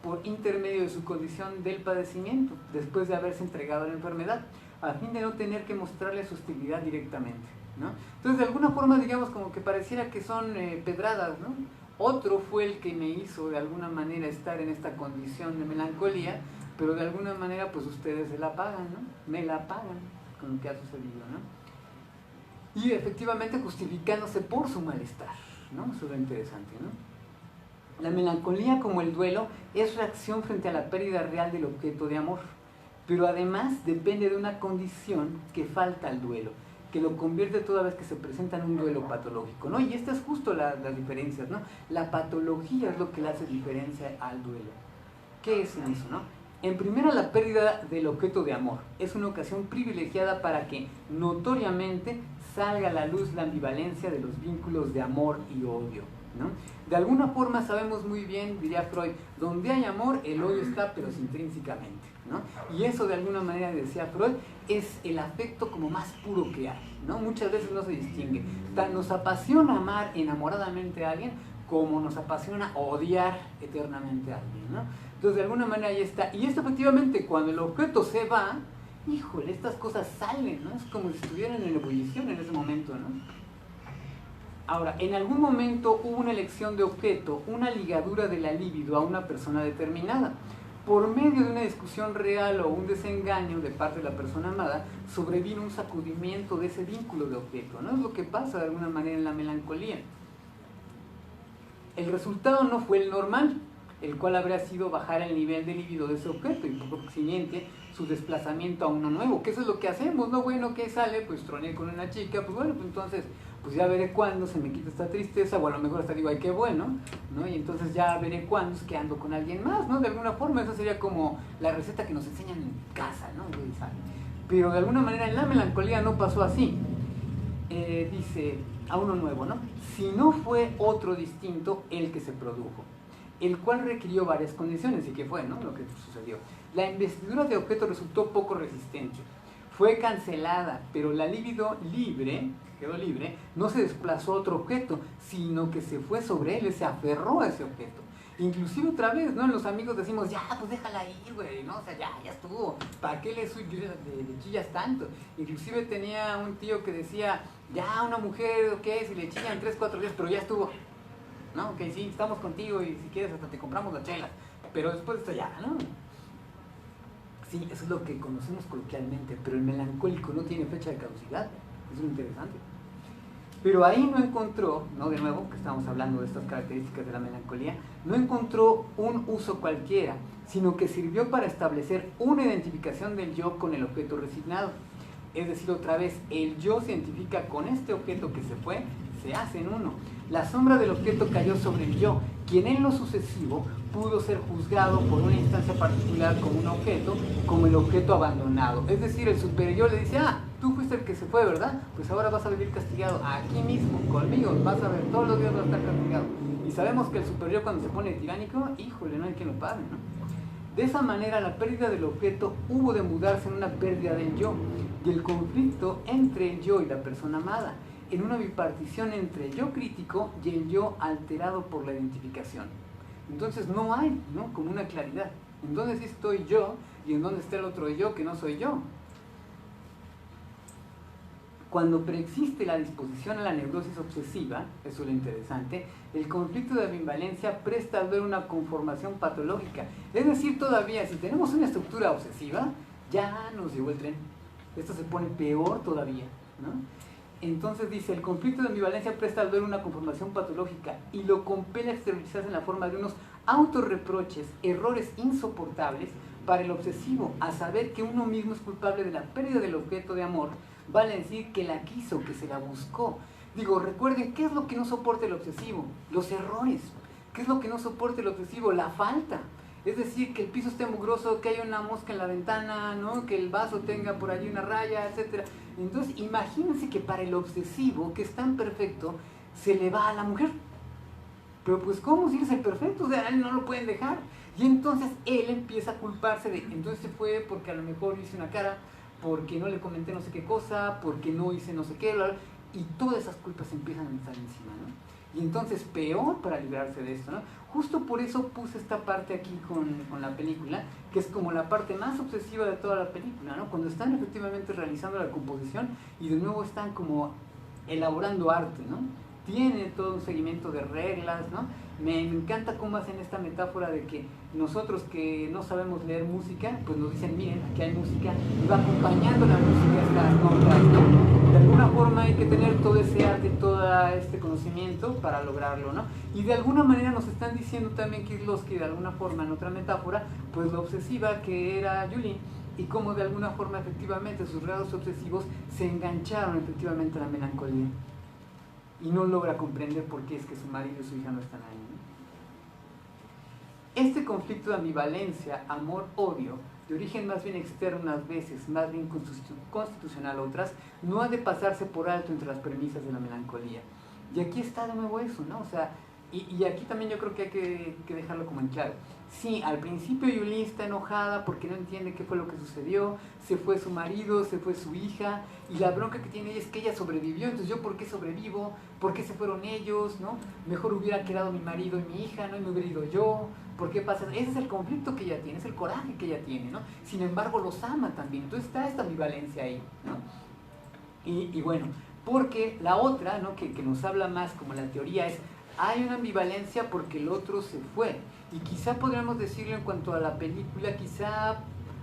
por intermedio de su condición del padecimiento, después de haberse entregado a la enfermedad, a fin de no tener que mostrarle su hostilidad directamente, ¿no? Entonces, de alguna forma, digamos, como que pareciera que son pedradas, ¿no? Otro fue el que me hizo, de alguna manera, estar en esta condición de melancolía, pero de alguna manera, pues ustedes se la pagan, ¿no? Me la pagan con lo que ha sucedido, ¿no? Y efectivamente justificándose por su malestar, ¿no? Eso es lo interesante, ¿no? La melancolía, como el duelo, es reacción frente a la pérdida real del objeto de amor, pero además depende de una condición que falta al duelo, que lo convierte toda vez que se presenta en un duelo patológico, ¿no? Y esta es justo las diferencias, ¿no? La patología es lo que le hace diferencia al duelo. ¿Qué es en eso, no? En primera, la pérdida del objeto de amor es una ocasión privilegiada para que notoriamente salga a la luz la ambivalencia de los vínculos de amor y odio, ¿no? De alguna forma sabemos muy bien, diría Freud, donde hay amor, el odio está, pero intrínsecamente, ¿no? Y eso de alguna manera, decía Freud, es el afecto como más puro que hay, ¿no? Muchas veces no se distingue. Nos apasiona amar enamoradamente a alguien como nos apasiona odiar eternamente a alguien, ¿no? Entonces, de alguna manera ahí está. Y esto efectivamente, cuando el objeto se va, híjole, estas cosas salen, ¿no? Es como si estuvieran en ebullición en ese momento, ¿no? Ahora, en algún momento hubo una elección de objeto, una ligadura de la libido a una persona determinada. Por medio de una discusión real o un desengaño de parte de la persona amada, sobrevino un sacudimiento de ese vínculo de objeto, ¿no? Es lo que pasa de alguna manera en la melancolía. El resultado no fue el normal, el cual habría sido bajar el nivel de libido de ese objeto y por consiguiente su desplazamiento a uno nuevo, que eso es lo que hacemos, ¿no? Bueno, ¿qué sale? Pues troné con una chica, pues bueno, pues entonces, pues ya veré cuándo se me quita esta tristeza, o a lo mejor hasta digo, ay, qué bueno, ¿no? Y entonces ya veré cuándo es que ando con alguien más, ¿no? De alguna forma, esa sería como la receta que nos enseñan en casa, ¿no? Pero de alguna manera en la melancolía no pasó así. Dice a uno nuevo, ¿no? Si no fue otro distinto el que se produjo, el cual requirió varias condiciones. ¿Y qué fue, no? Lo que sucedió. La investidura de objeto resultó poco resistente. Fue cancelada, pero la libido libre, quedó libre, no se desplazó a otro objeto, sino que se fue sobre él, se aferró a ese objeto. Inclusive otra vez, ¿no? Los amigos decimos, ya, pues déjala ahí, güey, ¿no? O sea, ya estuvo, ¿para qué le chillas tanto? Inclusive tenía un tío que decía, ya, una mujer, ok, si le chillan 3, 4 días, pero ya estuvo, ¿no? Ok, sí, estamos contigo y si quieres hasta te compramos las chelas, pero después de esto ya, ¿no? Sí, eso es lo que conocemos coloquialmente, pero el melancólico no tiene fecha de caducidad, eso es lo interesante. Pero ahí no encontró, ¿no? De nuevo, que estamos hablando de estas características de la melancolía, no encontró un uso cualquiera, sino que sirvió para establecer una identificación del yo con el objeto resignado. Es decir, otra vez, el yo se identifica con este objeto que se fue, se hace en uno. La sombra del objeto cayó sobre el yo, quien en lo sucesivo pudo ser juzgado por una instancia particular como un objeto, como el objeto abandonado. Es decir, el superior le dice, ah, tú fuiste el que se fue, ¿verdad? Pues ahora vas a vivir castigado aquí mismo, conmigo, vas a ver, todos los días vas a estar castigado. Y sabemos que el superior cuando se pone tiránico, híjole, no hay quien lo pague, ¿no? De esa manera, la pérdida del objeto hubo de mudarse en una pérdida del yo, y el conflicto entre el yo y la persona amada, en una bipartición entre el yo crítico y el yo alterado por la identificación. Entonces no hay, ¿no? Como una claridad. ¿En dónde sí estoy yo y en dónde está el otro yo que no soy yo? Cuando preexiste la disposición a la neurosis obsesiva, eso es lo interesante, el conflicto de ambivalencia presta a ver una conformación patológica. Es decir, todavía, si tenemos una estructura obsesiva, ya nos llevó el tren. Esto se pone peor todavía, ¿no? Entonces dice, el conflicto de ambivalencia presta al ver una conformación patológica y lo compele a exteriorizarse en la forma de unos autorreproches, errores insoportables para el obsesivo, a saber que uno mismo es culpable de la pérdida del objeto de amor, vale decir que la quiso, que se la buscó. Digo, recuerden, ¿qué es lo que no soporta el obsesivo? Los errores. ¿Qué es lo que no soporta el obsesivo? La falta. Es decir, que el piso esté mugroso, que haya una mosca en la ventana, ¿no? Que el vaso tenga por allí una raya, etc. Entonces, imagínense que para el obsesivo, que es tan perfecto, se le va a la mujer. Pero pues, ¿cómo si eres el perfecto? O sea, no lo pueden dejar. Y entonces él empieza a culparse de, entonces se fue porque a lo mejor hice una cara, porque no le comenté no sé qué cosa, porque no hice no sé qué, y todas esas culpas empiezan a estar encima, ¿no? Y entonces peor para librarse de esto, ¿no? Justo por eso puse esta parte aquí con la película, que es como la parte más obsesiva de toda la película, ¿no? Cuando están efectivamente realizando la composición y de nuevo están como elaborando arte, ¿no? Tiene todo un seguimiento de reglas, ¿no? Me encanta cómo hacen esta metáfora de que nosotros que no sabemos leer música, pues nos dicen, miren, aquí hay música, y va acompañando la música estas notas, ¿no? De alguna forma hay que tener todo ese arte, todo este conocimiento para lograrlo, ¿no? Y de alguna manera nos están diciendo también Kieslowski, de alguna forma, en otra metáfora, pues lo obsesiva que era Julie, y cómo de alguna forma efectivamente sus rasgos obsesivos se engancharon efectivamente a la melancolía. Y no logra comprender por qué es que su marido y su hija no están ahí, ¿no? Este conflicto de ambivalencia, amor-odio, de origen más bien externo unas veces, más bien constitucional otras, no ha de pasarse por alto entre las premisas de la melancolía. Y aquí está de nuevo eso, ¿no? O sea, y aquí también yo creo que hay que dejarlo como en claro. Sí, al principio Yuli está enojada porque no entiende qué fue lo que sucedió, se fue su marido, se fue su hija, y la bronca que tiene ella es que ella sobrevivió, entonces yo ¿por qué sobrevivo? ¿Por qué se fueron ellos? ¿No? Mejor hubiera quedado mi marido y mi hija, ¿no? Y me hubiera ido yo. ¿Por qué pasa? Ese es el conflicto que ella tiene, es el coraje que ella tiene, ¿no? Sin embargo, los ama también, entonces está esta ambivalencia ahí, ¿no? Y bueno, porque la otra, ¿no? que nos habla más como la teoría es, hay una ambivalencia porque el otro se fue. Y quizá podríamos decirlo en cuanto a la película, quizá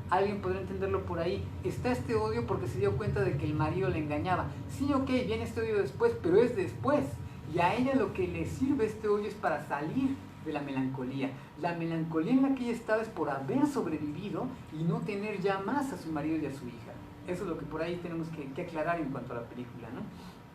alguien podría entenderlo por ahí. Está este odio porque se dio cuenta de que el marido le engañaba. Sí, ok, viene este odio después, pero es después. Y a ella lo que le sirve este odio es para salir de la melancolía. La melancolía en la que ella estaba es por haber sobrevivido y no tener ya más a su marido y a su hija. Eso es lo que por ahí tenemos que aclarar en cuanto a la película, ¿no?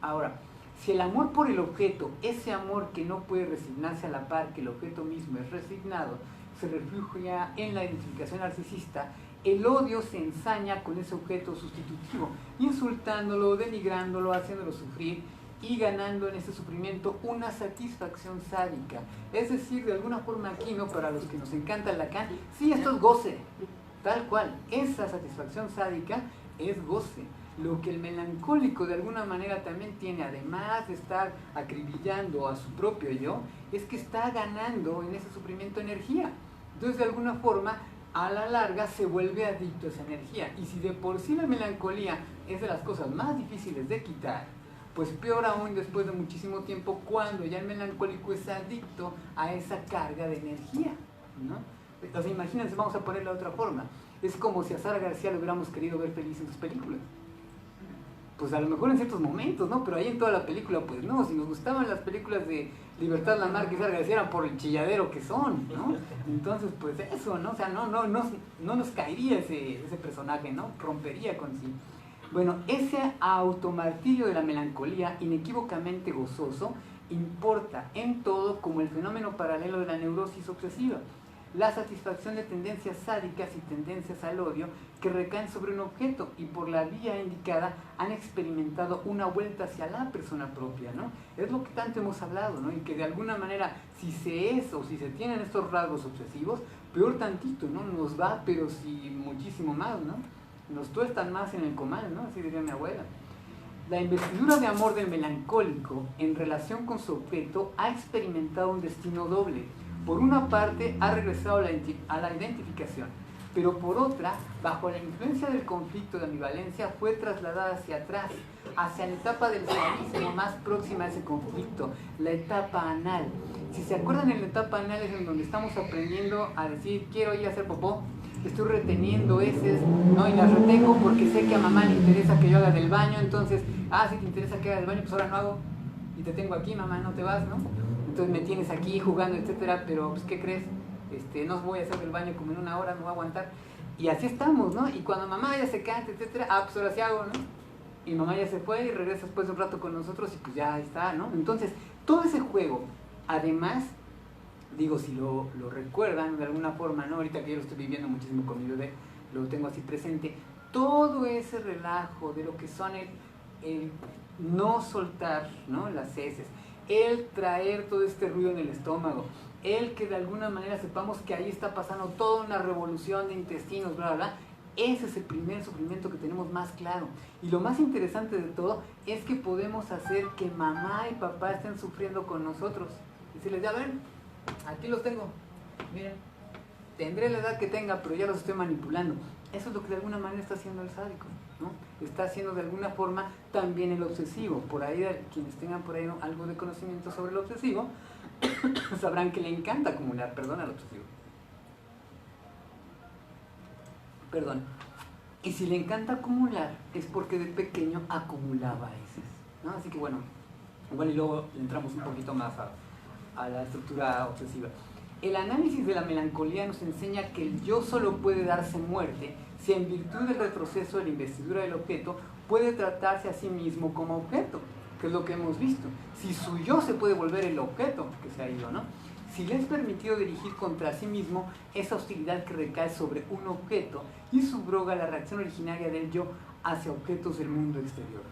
Ahora, si el amor por el objeto, ese amor que no puede resignarse a la par que el objeto mismo es resignado, se refugia en la identificación narcisista, El odio se ensaña con ese objeto sustitutivo, insultándolo, denigrándolo, haciéndolo sufrir y ganando en ese sufrimiento una satisfacción sádica. Es decir, de alguna forma aquí, ¿no? Para los que nos encanta Lacan, sí, esto es goce, tal cual. Esa satisfacción sádica es goce. Lo que el melancólico de alguna manera también tiene, además de estar acribillando a su propio yo, es que está ganando en ese sufrimiento energía. Entonces, de alguna forma, a la larga se vuelve adicto a esa energía. Y si de por sí la melancolía es de las cosas más difíciles de quitar, pues peor aún después de muchísimo tiempo, cuando ya el melancólico es adicto a esa carga de energía, ¿no? Entonces, imagínense, vamos a ponerlo de otra forma. Es como si a Sara García lo hubiéramos querido ver feliz en sus películas. Pues a lo mejor en ciertos momentos, ¿no? Pero ahí en toda la película, pues no. Si nos gustaban las películas de Libertad Lamarque y Sara García, eran por el chilladero que son, ¿no? Entonces, pues eso, ¿no? O sea, no nos caería ese personaje, ¿no? Rompería con sí. Bueno, ese automartirio de la melancolía, inequívocamente gozoso, importa en todo como el fenómeno paralelo de la neurosis obsesiva. La satisfacción de tendencias sádicas y tendencias al odio que recaen sobre un objeto y por la vía indicada han experimentado una vuelta hacia la persona propia, ¿no? Es lo que tanto hemos hablado, ¿no? Y que de alguna manera, si se es o si se tienen estos rasgos obsesivos, peor tantito, ¿no? Nos va, pero sí muchísimo más, ¿no? Nos tuestan más en el comal, ¿no? Así diría mi abuela. La investidura de amor del melancólico en relación con su objeto ha experimentado un destino doble. Por una parte, ha regresado a la identificación, pero por otra, bajo la influencia del conflicto de ambivalencia, fue trasladada hacia atrás, hacia la etapa del sadismo más próxima a ese conflicto, la etapa anal. Si se acuerdan, en la etapa anal es en donde estamos aprendiendo a decir, quiero ir a hacer popó, estoy reteniendo heces, ¿no? Y las retengo porque sé que a mamá le interesa que yo haga del baño, entonces, si te interesa que haga del baño, pues ahora no hago, y te tengo aquí, mamá, no te vas, ¿no? Entonces me tienes aquí jugando, etcétera, pero pues ¿qué crees? No voy a hacer el baño como en una hora, no voy a aguantar. Y así estamos, ¿no? Y cuando mamá ya se canta, etcétera, pues ahora sí hago, ¿no? Y mamá ya se fue y regresa después de un rato con nosotros y pues ya está, ¿no? Entonces, todo ese juego, además, digo, si lo recuerdan de alguna forma, ¿no? Ahorita que yo lo estoy viviendo muchísimo con mi bebé, lo tengo así presente, todo ese relajo de lo que son el no soltar, ¿no? Las heces, el traer todo este ruido en el estómago, el que de alguna manera sepamos que ahí está pasando toda una revolución de intestinos, bla, bla, bla. Ese es el primer sufrimiento que tenemos más claro. Y lo más interesante de todo es que podemos hacer que mamá y papá estén sufriendo con nosotros. Y se les da, a ver, aquí los tengo, miren, tendré la edad que tenga, pero ya los estoy manipulando. Eso es lo que de alguna manera está haciendo el sádico, ¿no? Está haciendo de alguna forma también el obsesivo. Por ahí, quienes tengan por ahí algo de conocimiento sobre el obsesivo, sabrán que le encanta acumular, perdón, al obsesivo. Perdón. Y si le encanta acumular, es porque de pequeño acumulaba heces, ¿no? Así que bueno, igual y luego entramos un poquito más a la estructura obsesiva. El análisis de la melancolía nos enseña que el yo solo puede darse muerte si en virtud del retroceso de la investidura del objeto puede tratarse a sí mismo como objeto, que es lo que hemos visto. Si su yo se puede volver el objeto que se ha ido, ¿no? Si le es permitido dirigir contra sí mismo esa hostilidad que recae sobre un objeto y subroga la reacción originaria del yo hacia objetos del mundo exterior.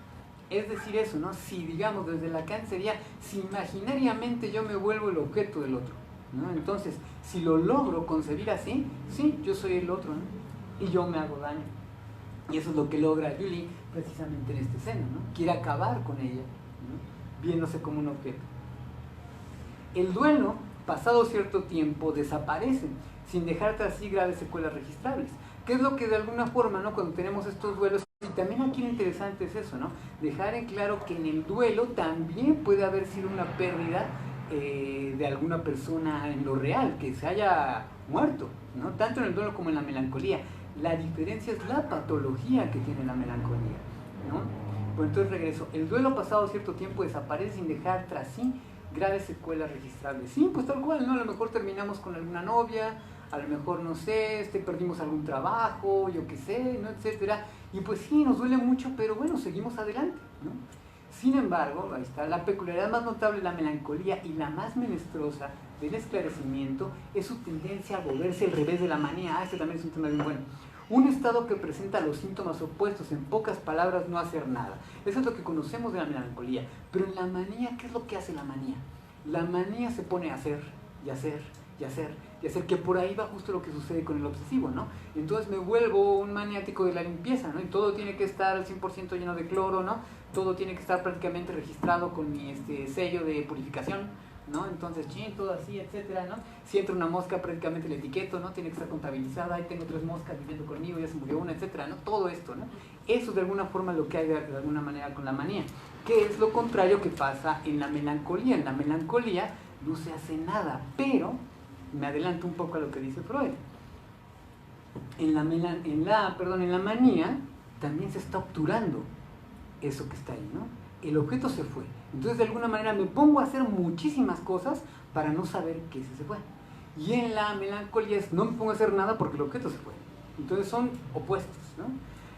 Es decir, eso, ¿no? Si, digamos, desde Lacan sería, si imaginariamente yo me vuelvo el objeto del otro, ¿no? Entonces, si lo logro concebir así, sí, yo soy el otro, ¿no? Y yo me hago daño. Y eso es lo que logra Julie precisamente en esta escena, ¿no? Quiere acabar con ella, ¿no? Viéndose como un objeto. El duelo, pasado cierto tiempo, desaparece, sin dejar tras sí graves secuelas registrables. ¿Qué es lo que de alguna forma, ¿no? Cuando tenemos estos duelos, y también aquí lo interesante es eso, ¿no? Dejar en claro que en el duelo también puede haber sido una pérdida de alguna persona en lo real, que se haya muerto, ¿no? Tanto en el duelo como en la melancolía. La diferencia es la patología que tiene la melancolía, ¿no? Bueno, entonces regreso. El duelo pasado cierto tiempo desaparece sin dejar tras sí graves secuelas registrables. Sí, pues tal cual, ¿no? A lo mejor terminamos con alguna novia, a lo mejor, no sé, perdimos algún trabajo, yo qué sé, ¿no? Etcétera. Y pues sí, nos duele mucho, pero bueno, seguimos adelante, ¿no? Sin embargo, ahí está, la peculiaridad más notable de la melancolía y la más menesterosa del esclarecimiento es su tendencia a volverse al revés de la manía. Este también es un tema bien bueno. Un estado que presenta los síntomas opuestos, en pocas palabras, no hacer nada. Eso es lo que conocemos de la melancolía. Pero en la manía, ¿qué es lo que hace la manía? La manía se pone a hacer, y hacer, y hacer, y hacer, que por ahí va justo lo que sucede con el obsesivo, ¿no? Entonces me vuelvo un maniático de la limpieza, ¿no? Y todo tiene que estar al 100% lleno de cloro, ¿no? Todo tiene que estar prácticamente registrado con mi sello de purificación, ¿no? Entonces, todo así, etcétera, ¿no? Si entra una mosca, prácticamente el etiqueto, ¿no? Tiene que estar contabilizada, ahí tengo 3 moscas viviendo conmigo, ya se murió una, etcétera, ¿no? Todo esto, ¿no? Eso es de alguna forma lo que hay de alguna manera con la manía, que es lo contrario que pasa en la melancolía. En la melancolía no se hace nada, pero me adelanto un poco a lo que dice Freud. En la manía también se está obturando eso que está ahí, ¿no? El objeto se fue. Entonces, de alguna manera, me pongo a hacer muchísimas cosas para no saber que ese se fue. Y en la melancolía no me pongo a hacer nada porque el objeto se fue. Entonces, son opuestos, ¿no?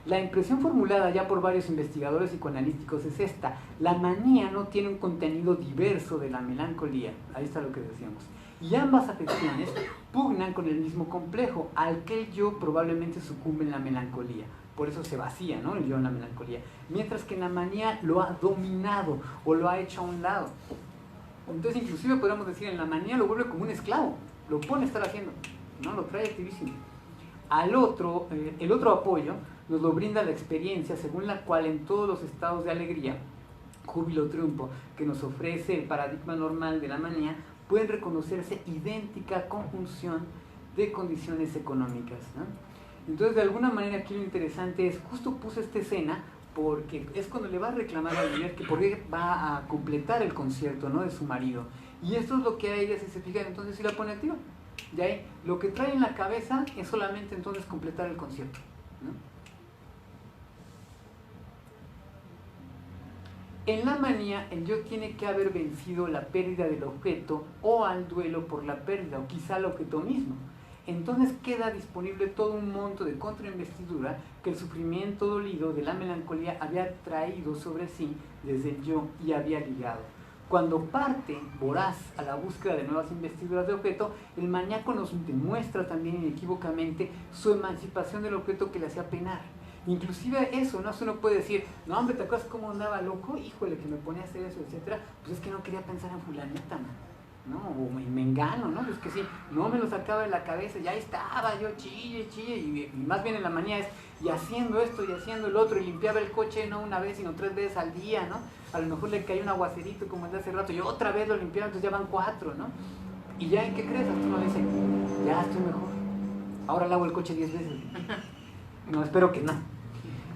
La impresión formulada ya por varios investigadores psicoanalíticos es esta: la manía no tiene un contenido diverso de la melancolía. Ahí está lo que decíamos. Y ambas afecciones pugnan con el mismo complejo, al que el yo probablemente sucumbe en la melancolía. Por eso se vacía, ¿no? El yo en la melancolía. Mientras que en la manía lo ha dominado o lo ha hecho a un lado. Entonces, inclusive podríamos decir, en la manía lo vuelve como un esclavo. Lo pone a estar haciendo, ¿no? Lo trae activísimo. El otro apoyo nos lo brinda la experiencia, según la cual en todos los estados de alegría, júbilo, triunfo, que nos ofrece el paradigma normal de la manía, pueden reconocerse idéntica conjunción de condiciones económicas, ¿no? Entonces, de alguna manera, aquí lo interesante es, justo puse esta escena porque es cuando le va a reclamar a Olivier que por qué va a completar el concierto, ¿no?, de su marido. Y esto es lo que a ella, si se fijan, entonces sí la pone activa. De ahí, lo que trae en la cabeza es solamente entonces completar el concierto, ¿no? En la manía, el yo tiene que haber vencido la pérdida del objeto o al duelo por la pérdida, o quizá el objeto mismo. Entonces queda disponible todo un monto de contrainvestidura que el sufrimiento dolido de la melancolía había traído sobre sí desde el yo y había ligado. Cuando parte voraz a la búsqueda de nuevas investiduras de objeto, el maníaco nos demuestra también inequívocamente su emancipación del objeto que le hacía penar. Inclusive eso, ¿no? Uno puede decir, no hombre, ¿te acuerdas cómo andaba loco? Híjole, que me ponía a hacer eso, etcétera. Pues es que no quería pensar en fulanita, ¿no? O me engano, ¿no? Pues que sí, no me lo sacaba de la cabeza, ya estaba yo chille, y más bien en la manía es, y haciendo esto y haciendo el otro, y limpiaba el coche no una vez, sino 3 veces al día, ¿no? A lo mejor le caía un aguacerito como el de hace rato, y otra vez lo limpiaba, entonces ya van 4, ¿no? Y ya, ¿en qué crees? Hasta uno dice, ya estoy mejor, ahora lavo el coche 10 veces. No, espero que no.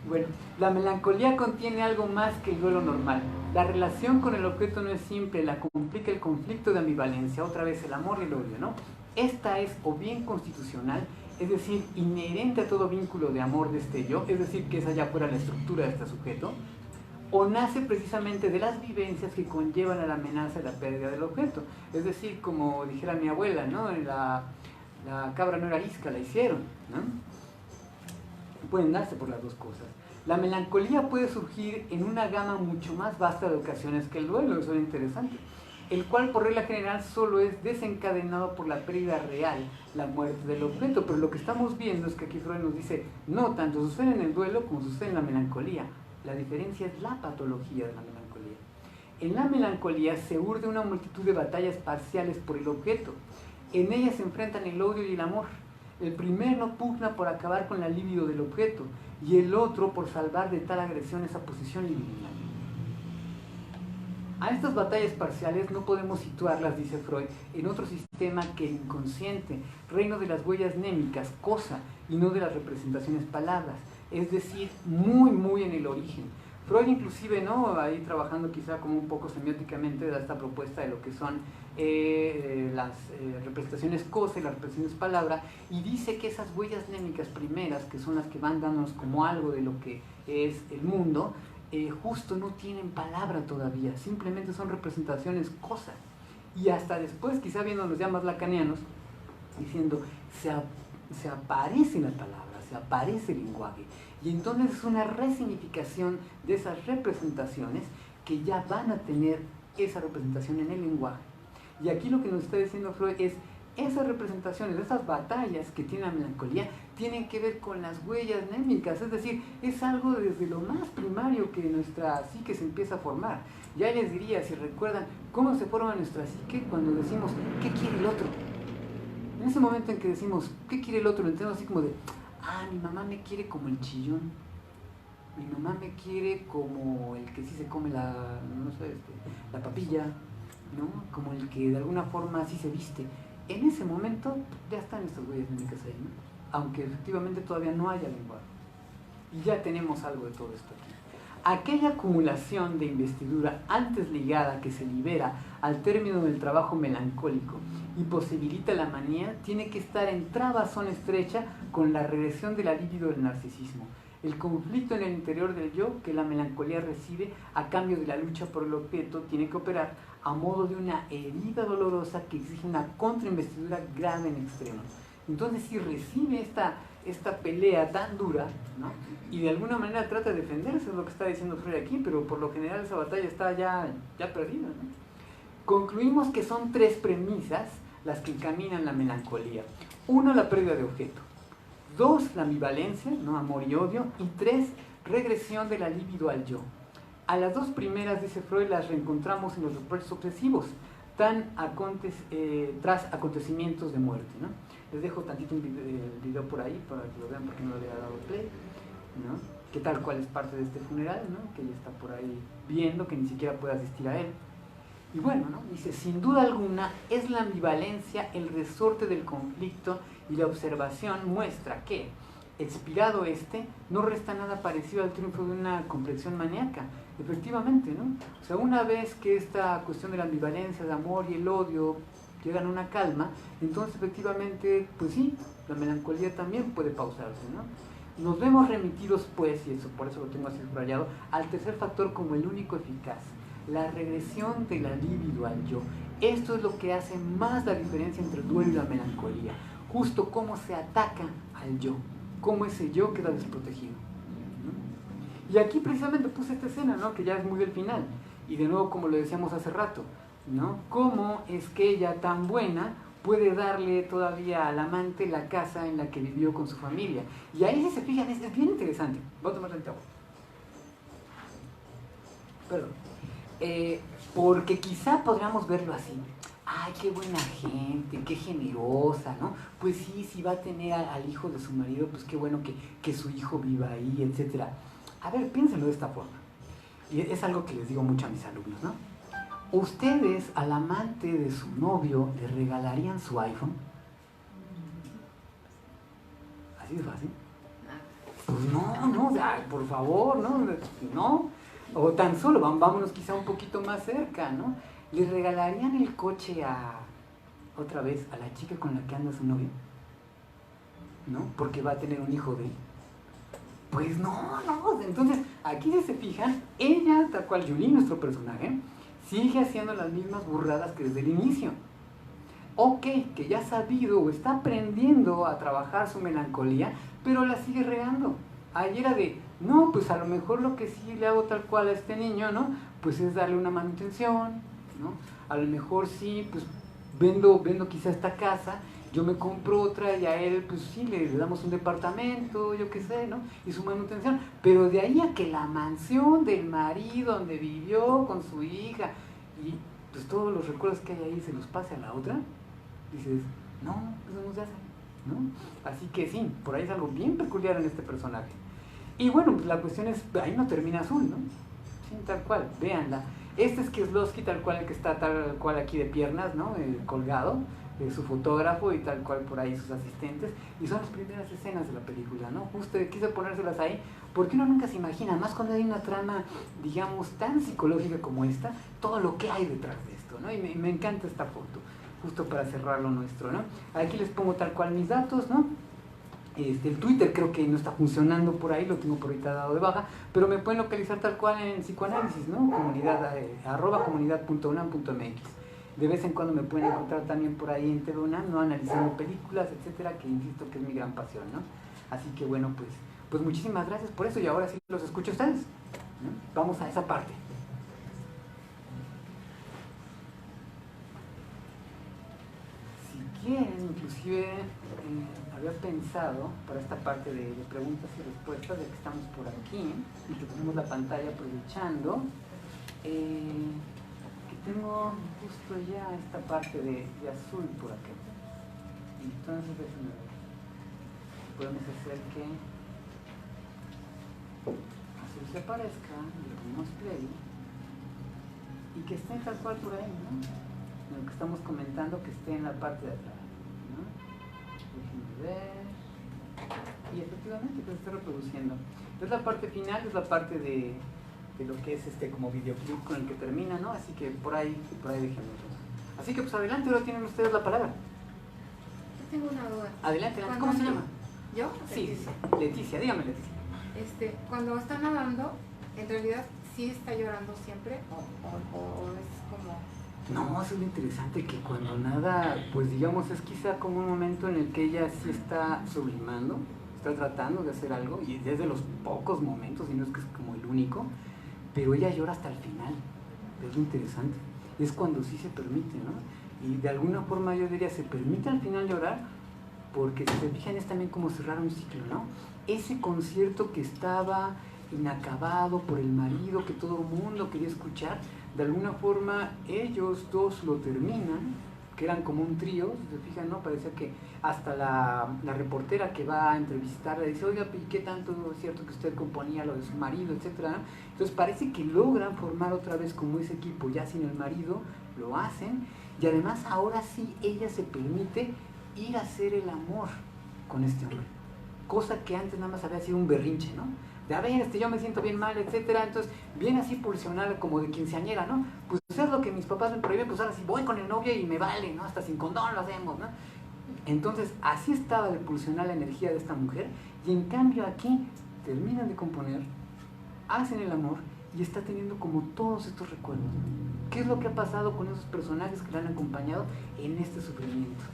Bueno, la melancolía contiene algo más que el duelo normal. La relación con el objeto no es simple, la complica el conflicto de ambivalencia, otra vez el amor y el odio, ¿no? Esta es o bien constitucional, es decir, inherente a todo vínculo de amor de este yo, es decir, que esa ya fuera la estructura de este sujeto, o nace precisamente de las vivencias que conllevan a la amenaza de la pérdida del objeto. Es decir, como dijera mi abuela, ¿no? La cabra no era arisca, la hicieron, ¿no? Pueden darse por las dos cosas. La melancolía puede surgir en una gama mucho más vasta de ocasiones que el duelo, eso es interesante, el cual por regla general solo es desencadenado por la pérdida real, la muerte del objeto. Pero lo que estamos viendo es que aquí Freud nos dice, no, tanto sucede en el duelo como sucede en la melancolía. La diferencia es la patología de la melancolía. En la melancolía se urde una multitud de batallas parciales por el objeto. En ellas se enfrentan el odio y el amor. El primero pugna por acabar con la libido del objeto y el otro por salvar de tal agresión esa posición libidinal. A estas batallas parciales no podemos situarlas, dice Freud, en otro sistema que el inconsciente, reino de las huellas némicas, cosa, y no de las representaciones palabras, es decir, muy en el origen. Freud inclusive, ¿no?, ahí trabajando quizá como un poco semióticamente, da esta propuesta de lo que son las representaciones cosa y las representaciones palabra, y dice que esas huellas némicas primeras, que son las que van dándonos como algo de lo que es el mundo, justo no tienen palabra todavía, simplemente son representaciones cosa. Y hasta después, quizá viéndonos ya más lacanianos, diciendo, se aparece la palabra, se aparece el lenguaje, y entonces es una resignificación de esas representaciones que ya van a tener esa representación en el lenguaje. Y aquí lo que nos está diciendo Freud es Esas representaciones, esas batallas que tiene la melancolía, tienen que ver con las huellas némicas, es decir, es algo desde lo más primario que nuestra psique se empieza a formar. Ya les diría, si recuerdan, cómo se forma nuestra psique cuando decimos, ¿qué quiere el otro? En ese momento en que decimos, ¿qué quiere el otro? Entendemos así como de, mi mamá me quiere como el chillón, mi mamá me quiere como el que sí se come la, no sé, la papilla, ¿no? Como el que de alguna forma así se viste. En ese momento ya están estas huellas némicas ahí, ¿no? Aunque efectivamente todavía no haya lenguaje. Y ya tenemos algo de todo esto aquí. Aquella acumulación de investidura antes ligada que se libera al término del trabajo melancólico y posibilita la manía, tiene que estar en trabazón estrecha con la regresión de la libido del narcisismo, el conflicto en el interior del yo que la melancolía recibe a cambio de la lucha por el objeto tiene que operar a modo de una herida dolorosa que exige una contrainvestidura grave en extremo. Entonces, si recibe esta pelea tan dura, ¿no? Y de alguna manera trata de defenderse, es lo que está diciendo Freud aquí, pero por lo general esa batalla está ya perdida, ¿no? Concluimos que son 3 premisas las que encaminan la melancolía. 1, la pérdida de objeto. 2, la ambivalencia, ¿no? Amor y odio. Y 3, regresión de la libido al yo. A las 2 primeras, dice Freud, las reencontramos en los reproches obsesivos, tras acontecimientos de muerte, ¿no? Les dejo tantito el video por ahí para que lo vean porque no lo había dado play, ¿no? Que tal cual es parte de este funeral, ¿no? Que ella está por ahí viendo, que ni siquiera puede asistir a él. Y bueno, ¿no? Dice, sin duda alguna es la ambivalencia el resorte del conflicto y la observación muestra que, expirado no resta nada parecido al triunfo de una complexión maníaca. Efectivamente, ¿no? O sea, una vez que esta cuestión de la ambivalencia, el amor y el odio llegan a una calma, entonces efectivamente, pues sí, la melancolía también puede pausarse, ¿no? Nos vemos remitidos, pues, y eso por eso lo tengo así subrayado, al tercer factor como el único eficaz, la regresión de la libido al yo. Esto es lo que hace más la diferencia entre el duelo y la melancolía, justo cómo se ataca al yo, cómo ese yo queda desprotegido, ¿no? Y aquí precisamente puse esta escena, ¿no? Que ya es muy del final, y de nuevo como lo decíamos hace rato, ¿no? Cómo es que ella tan buena puede darle todavía al amante la casa en la que vivió con su familia. Y ahí, si se fijan, es bien interesante. Voy a tomar el agua. Perdón. Porque quizá podríamos verlo así. Ay, qué buena gente, qué generosa, ¿no? Pues sí, si va a tener al hijo de su marido, pues qué bueno que su hijo viva ahí, etc. A ver, piénsenlo de esta forma. Y es algo que les digo mucho a mis alumnos, ¿no? ¿Ustedes al amante de su novio le regalarían su iPhone? ¿Así de fácil? Pues no, o sea, por favor, no. O tan solo, vámonos quizá un poquito más cerca, ¿no? ¿Le regalarían el coche otra vez, a la chica con la que anda su novio? ¿No? Porque va a tener un hijo de él. Pues no. Entonces, aquí si se fijan, ella, tal cual Julie, nuestro personaje, sigue haciendo las mismas burradas que desde el inicio. Ok, que ya ha sabido o está aprendiendo a trabajar su melancolía, pero la sigue regando. Ahí era de, no, pues a lo mejor lo que sí le hago tal cual a este niño, ¿no? Pues es darle una manutención, ¿no? A lo mejor sí, pues vendo quizá esta casa, yo me compro otra y a él, pues sí, le damos un departamento, yo qué sé, ¿no? Y su manutención. Pero de ahí a que la mansión del marido donde vivió con su hija y pues todos los recuerdos que hay ahí se los pase a la otra, dices, no, eso no se hace, ¿no? Así que sí, por ahí es algo bien peculiar en este personaje. Y bueno, pues la cuestión es, ahí no termina azul, ¿no? Sí, tal cual, véanla. Este es Kieslowski, tal cual, el que está tal cual aquí de piernas, ¿no? Colgado, su fotógrafo y tal cual por ahí sus asistentes, y son las primeras escenas de la película, ¿no? Justo quise ponérselas ahí, porque uno nunca se imagina, más cuando hay una trama, digamos, tan psicológica como esta, todo lo que hay detrás de esto, ¿no? Y me encanta esta foto, justo para cerrar lo nuestro, ¿no? Aquí les pongo tal cual mis datos, ¿no? El Twitter creo que no está funcionando por ahí, lo tengo por ahorita dado de baja, pero me pueden localizar tal cual en psicoanálisis, ¿no? Comunidad, @comunidad.unam.mx. De vez en cuando me pueden encontrar también por ahí en TVUNAM, ¿no? Analizando películas, etcétera, que insisto que es mi gran pasión, ¿no? Así que bueno, pues muchísimas gracias por eso y ahora sí los escucho a ustedes, ¿no? Vamos a esa parte. Si ayer inclusive había pensado para esta parte de preguntas y respuestas, de que estamos por aquí y que tenemos la pantalla aprovechando, que tengo justo ya esta parte de azul por aquí. Entonces déjenme ver. Podemos hacer que azul se aparezca, le ponemos play y que esté tal cual por ahí, ¿no? Lo que estamos comentando, que esté en la parte de atrás, ¿no? Déjenme ver. Y efectivamente que se esté reproduciendo. Es la parte final, es la parte de lo que es como videoclip con el que termina, ¿no? Así que por ahí déjenme. Así que pues adelante, ahora tienen ustedes la palabra. Yo tengo una duda. Adelante, ¿cómo se llama? ¿Yo? Sí, Leticia, dígame Leticia. Cuando está nadando, en realidad sí está llorando siempre o es como... No, eso es lo interesante, que cuando nada, pues digamos, es quizá como un momento en el que ella sí está sublimando, está tratando de hacer algo, y desde los pocos momentos, y no es que es como el único, pero ella llora hasta el final. Es lo interesante, es cuando sí se permite, ¿no? Y de alguna forma yo diría, se permite al final llorar, porque si se fijan es también como cerrar un ciclo, ¿no? Ese concierto que estaba inacabado por el marido, que todo el mundo quería escuchar, de alguna forma ellos dos lo terminan, que eran como un trío, si se fijan, ¿no? Parecía que hasta la reportera que va a entrevistarla dice, oiga, ¿y qué tanto es cierto que usted componía lo de su marido, etcétera? Entonces parece que logran formar otra vez como ese equipo, ya sin el marido, lo hacen, y además ahora sí ella se permite ir a hacer el amor con este hombre, cosa que antes nada más había sido un berrinche, ¿no? De a ver, yo me siento bien mal, etcétera. Entonces viene así pulsional, como de quinceañera, ¿no? Pues es lo que mis papás me prohíben, pues ahora sí voy con el novio y me vale, ¿no? Hasta sin condón lo hacemos, ¿no? Entonces así estaba de pulsional la energía de esta mujer, y en cambio aquí terminan de componer, hacen el amor y está teniendo como todos estos recuerdos. ¿Qué es lo que ha pasado con esos personajes que la han acompañado en este sufrimiento?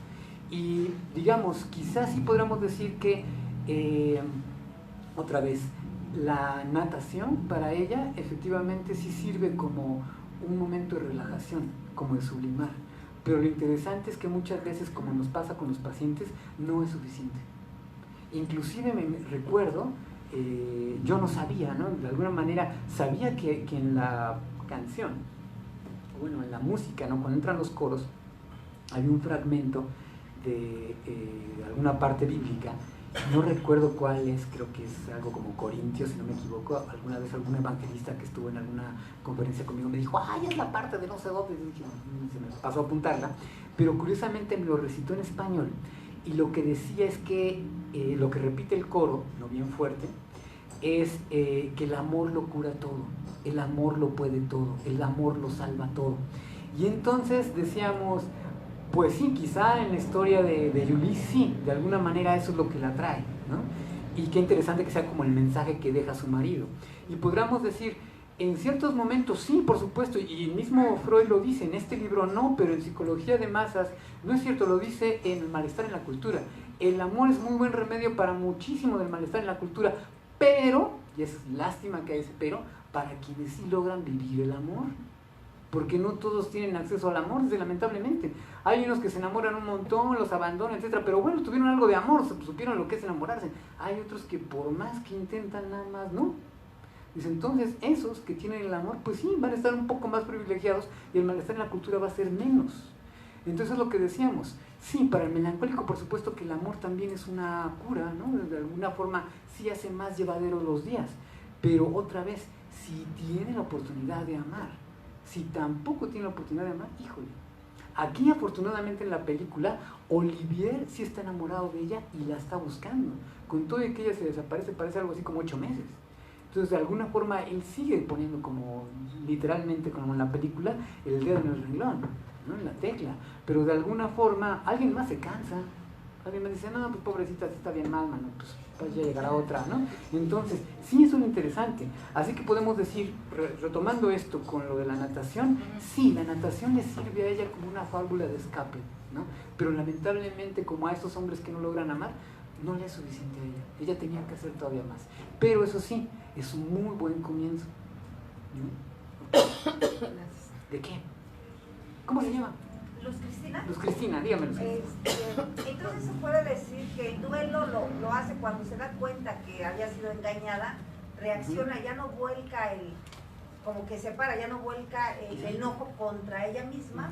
Y digamos, quizás sí podríamos decir que otra vez, la natación para ella efectivamente sí sirve como un momento de relajación, como de sublimar, pero lo interesante es que muchas veces, como nos pasa con los pacientes, no es suficiente. Inclusive me recuerdo, yo no sabía, ¿no? De alguna manera sabía que en la canción, bueno, en la música, ¿no? Cuando entran los coros, había un fragmento de alguna parte bíblica, no recuerdo cuál es, creo que es algo como Corintios, si no me equivoco. Alguna vez algún evangelista que estuvo en alguna conferencia conmigo me dijo, ay, es la parte de no sé dónde, y dije, se me pasó a apuntarla, pero curiosamente me lo recitó en español, y lo que decía es que, lo que repite el coro, no bien fuerte, es que el amor lo cura todo, el amor lo puede todo, el amor lo salva todo. Y entonces decíamos, pues sí, quizá en la historia de Ulises sí, de alguna manera eso es lo que la atrae, ¿no? Y qué interesante que sea como el mensaje que deja su marido. Y podríamos decir, en ciertos momentos sí, por supuesto, y el mismo Freud lo dice, en este libro no, pero en Psicología de Masas, no es cierto, lo dice en El malestar en la cultura. El amor es muy buen remedio para muchísimo del malestar en la cultura, pero, y es lástima que hay ese pero, para quienes sí logran vivir el amor. Porque no todos tienen acceso al amor, lamentablemente. Hay unos que se enamoran un montón, los abandonan, etcétera, pero bueno, tuvieron algo de amor, supieron lo que es enamorarse. Hay otros que por más que intentan, nada más no. Dice, entonces esos que tienen el amor, pues sí, van a estar un poco más privilegiados y el malestar en la cultura va a ser menos. Entonces es lo que decíamos, sí, para el melancólico por supuesto que el amor también es una cura, ¿no? De alguna forma sí hace más llevaderos los días, pero otra vez, si tiene la oportunidad de amar, si tampoco tiene la oportunidad de amar, híjole. Aquí afortunadamente en la película, Olivier sí está enamorado de ella y la está buscando. Con todo y que ella se desaparece, parece algo así como 8 meses. Entonces de alguna forma él sigue poniendo como, literalmente como en la película, el dedo en el renglón, ¿no? En la tecla. Pero de alguna forma alguien más se cansa. Alguien me dice, no, pues pobrecita, sí está bien mal, mano, pues ya llegará otra, ¿no? Entonces, sí, eso es lo interesante. Así que podemos decir, retomando esto con lo de la natación, sí, la natación le sirve a ella como una válvula de escape, ¿no? Pero lamentablemente, como a estos hombres que no logran amar, no le es suficiente a ella. Ella tenía que hacer todavía más. Pero eso sí, es un muy buen comienzo, ¿no? ¿De qué? ¿Cómo se llama? Luz Cristina. Luz Cristina, dígame Luz. Entonces se puede decir que el duelo lo hace cuando se da cuenta que había sido engañada, reacciona, ya no vuelca como que separa, ya no vuelca el enojo contra ella misma,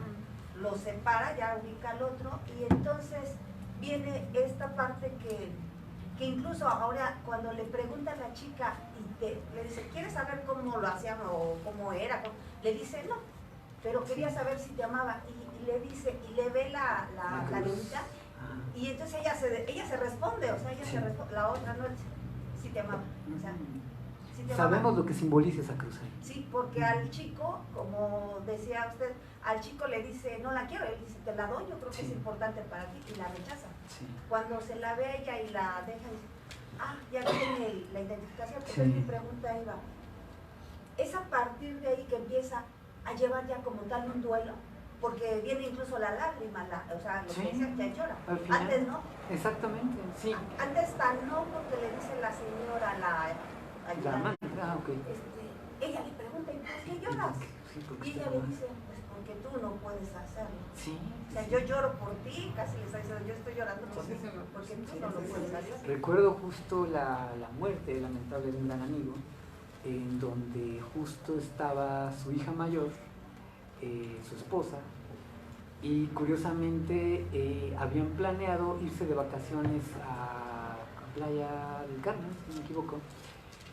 lo separa, ya ubica al otro, y entonces viene esta parte que incluso ahora cuando le pregunta a la chica y le dice, ¿quieres saber cómo lo hacían o cómo era? Le dice, no, pero quería saber si te amaba, y le dice, y le ve la leonita, y entonces ella se responde, o sea, ella se responde, la otra no, si te amaba, o sea, si te amaba. Sabemos lo que simboliza esa cruz ahí. Sí, porque al chico, como decía usted, al chico le dice, no la quiero, él dice, te la doy, yo creo que es importante para ti, y la rechaza. Sí. Cuando se la ve ella y la deja, dice, ya tiene la identificación. Entonces mi pregunta iba, ¿es a partir de ahí que empieza a llevar ya como tal un duelo? Porque viene incluso la lágrima, o sea, lo que dice, ya llora. Antes no. Exactamente, sí. Antes tan no, porque le dice la señora, la ayudante. Ella le pregunta, ¿y por qué lloras? Y ella le dice, pues porque tú no puedes hacerlo. Sí. O sea, yo lloro por ti, casi le está diciendo, yo estoy llorando por ti, porque tú no lo puedes hacer. Recuerdo justo la muerte lamentable de un gran amigo, en donde justo estaba su hija mayor, su esposa, y curiosamente habían planeado irse de vacaciones a Playa del Carmen, si no me equivoco,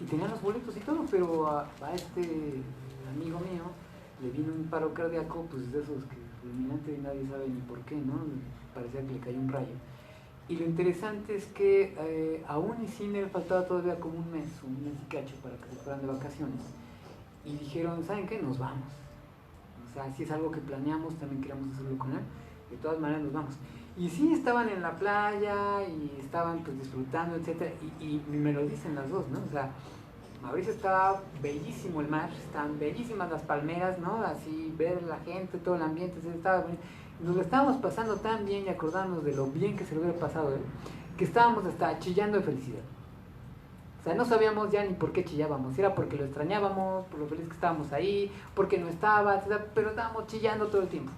y tenían los boletos y todo, pero a este amigo mío le vino un paro cardíaco, pues de esos que fulminante y nadie sabe ni por qué, ¿no? Parecía que le cayó un rayo. Y lo interesante es que aún y sin él faltaba todavía como un mes y cacho para que se fueran de vacaciones. Y dijeron, ¿saben qué? Nos vamos. O sea, si es algo que planeamos, también queremos hacerlo con él. De todas maneras nos vamos. Y sí, estaban en la playa y estaban pues disfrutando, etc. Y me lo dicen las dos, ¿no? O sea, Mauricio estaba bellísimo el mar, estaban bellísimas las palmeras, ¿no? Así ver la gente, todo el ambiente, estaba bonito. Nos lo estábamos pasando tan bien y acordándonos de lo bien que se lo hubiera pasado él, que estábamos hasta chillando de felicidad. O sea, no sabíamos ya ni por qué chillábamos, era porque lo extrañábamos, por lo feliz que estábamos ahí, porque no estaba, etc., pero estábamos chillando todo el tiempo,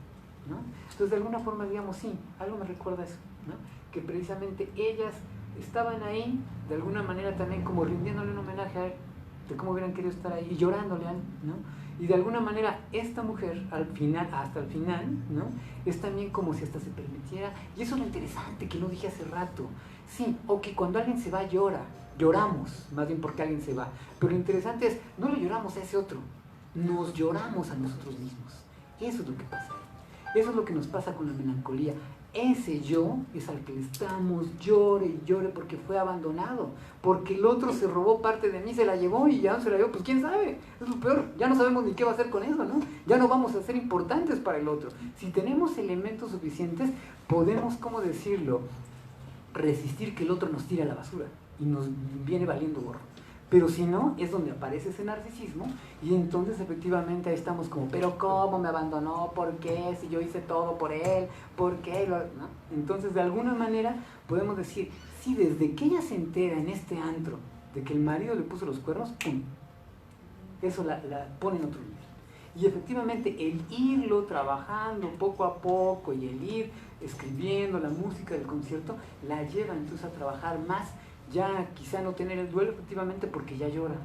¿no? Entonces, de alguna forma, digamos, sí, algo me recuerda eso, ¿no? Que precisamente ellas estaban ahí, de alguna manera también como rindiéndole un homenaje a él, de cómo hubieran querido estar ahí, y llorándole a él, ¿no? Y de alguna manera, esta mujer, al final, hasta el final, ¿no? Es también como si hasta se permitiera, y eso es lo interesante que no dije hace rato, sí, ok, cuando alguien se va lloramos, más bien porque alguien se va, pero lo interesante es, no le lloramos a ese otro, nos lloramos a nosotros mismos, eso es lo que pasa, eso es lo que nos pasa con la melancolía. Ese yo es al que le estamos llore y llore porque fue abandonado, porque el otro se robó parte de mí, se la llevó y ya no se la llevó, pues quién sabe, es lo peor, ya no sabemos ni qué va a hacer con eso, ¿no? Ya no vamos a ser importantes para el otro. Si tenemos elementos suficientes, podemos, ¿cómo decirlo?, resistir que el otro nos tire a la basura y nos viene valiendo gorro. Pero si no, es donde aparece ese narcisismo y entonces efectivamente ahí estamos como, pero ¿cómo me abandonó? ¿Por qué? Si yo hice todo por él, ¿por qué? ¿No? Entonces de alguna manera podemos decir, sí, desde que ella se entera en este antro de que el marido le puso los cuernos, ¡pum!, eso la pone en otro nivel. Y efectivamente el irlo trabajando poco a poco y el ir escribiendo la música del concierto la lleva entonces a trabajar más, ya quizá no tener el duelo efectivamente porque ya llora.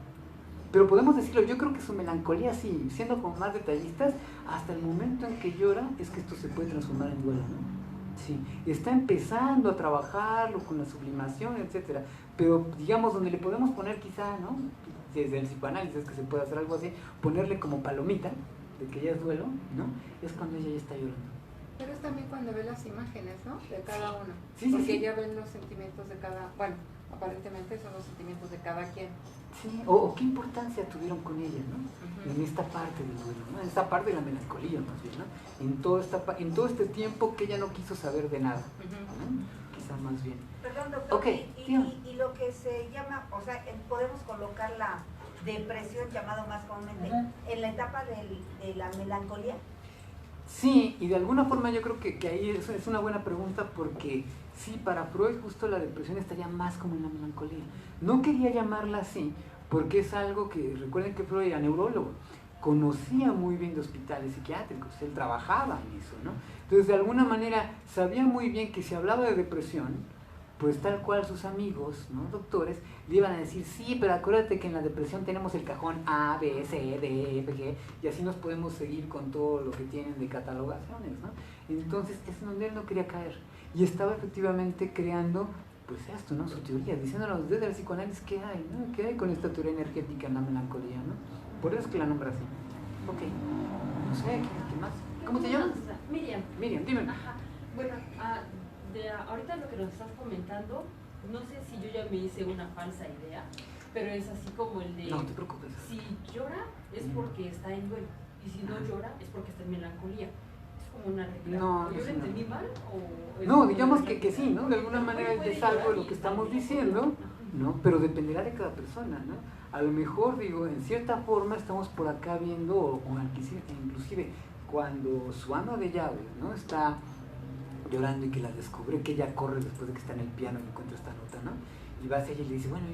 Pero podemos decirlo, yo creo que su melancolía, sí, siendo como más detallistas, hasta el momento en que llora es que esto se puede transformar en duelo, ¿no? Sí, está empezando a trabajarlo con la sublimación, etcétera. Pero digamos donde le podemos poner quizá, ¿no?, desde el psicoanálisis que se puede hacer algo así, ponerle como palomita de que ya es duelo, ¿no?, es cuando ella ya está llorando. Pero es también cuando ve las imágenes, ¿no?, de cada uno. Sí, porque sí. ella ve los sentimientos de cada, bueno, aparentemente son los sentimientos de cada quien. Sí, o qué importancia tuvieron con ella, ¿no? En esta parte del duelo, ¿no? En esta parte de la melancolía, más bien, ¿no? En todo este tiempo que ella no quiso saber de nada, ¿no? Quizá más bien. Perdón, doctor, Okay, y lo que se llama, o sea, podemos colocar la depresión, llamado más comúnmente, en la etapa de la melancolía. Sí, y de alguna forma yo creo que ahí es una buena pregunta porque sí, para Freud justo la depresión estaría más como en la melancolía. No quería llamarla así porque es algo que, recuerden que Freud era neurólogo, conocía muy bien de hospitales psiquiátricos, él trabajaba en eso, ¿no? Entonces, de alguna manera, sabía muy bien que si hablaba de depresión, pues tal cual sus amigos, ¿no?, doctores, le iban a decir, sí, pero acuérdate que en la depresión tenemos el cajón A, B, C, D, E, F, G, y así nos podemos seguir con todo lo que tienen de catalogaciones, ¿no? Entonces, es donde él no quería caer, y estaba efectivamente creando, pues esto, ¿no?, su teoría, diciéndonos desde el psicoanálisis qué hay, ¿no?, qué hay con esta teoría energética en la melancolía, ¿no? Por eso es que la nombra así. Ok, no sé, ¿qué más? ¿Cómo te llamas? Miriam. Miriam, dime. Ajá. Bueno, ahorita lo que nos estás comentando, no sé si yo ya me hice una falsa idea, pero es así como el de... No te preocupes. Si llora es porque está en duelo, y si no llora es porque está en melancolía. Es como una regla. No, ¿Yo no, lo entendí mal? O no, digamos que sí, ¿no? De alguna manera es algo de lo que estamos diciendo, ¿no? Pero dependerá de cada persona, ¿no? A lo mejor, digo, en cierta forma estamos por acá viendo, o inclusive cuando su ama de llaves, ¿no?, está llorando y que la descubre, que ella corre después de que está en el piano y encuentra esta nota, ¿no? Y va hacia ella y le dice, bueno,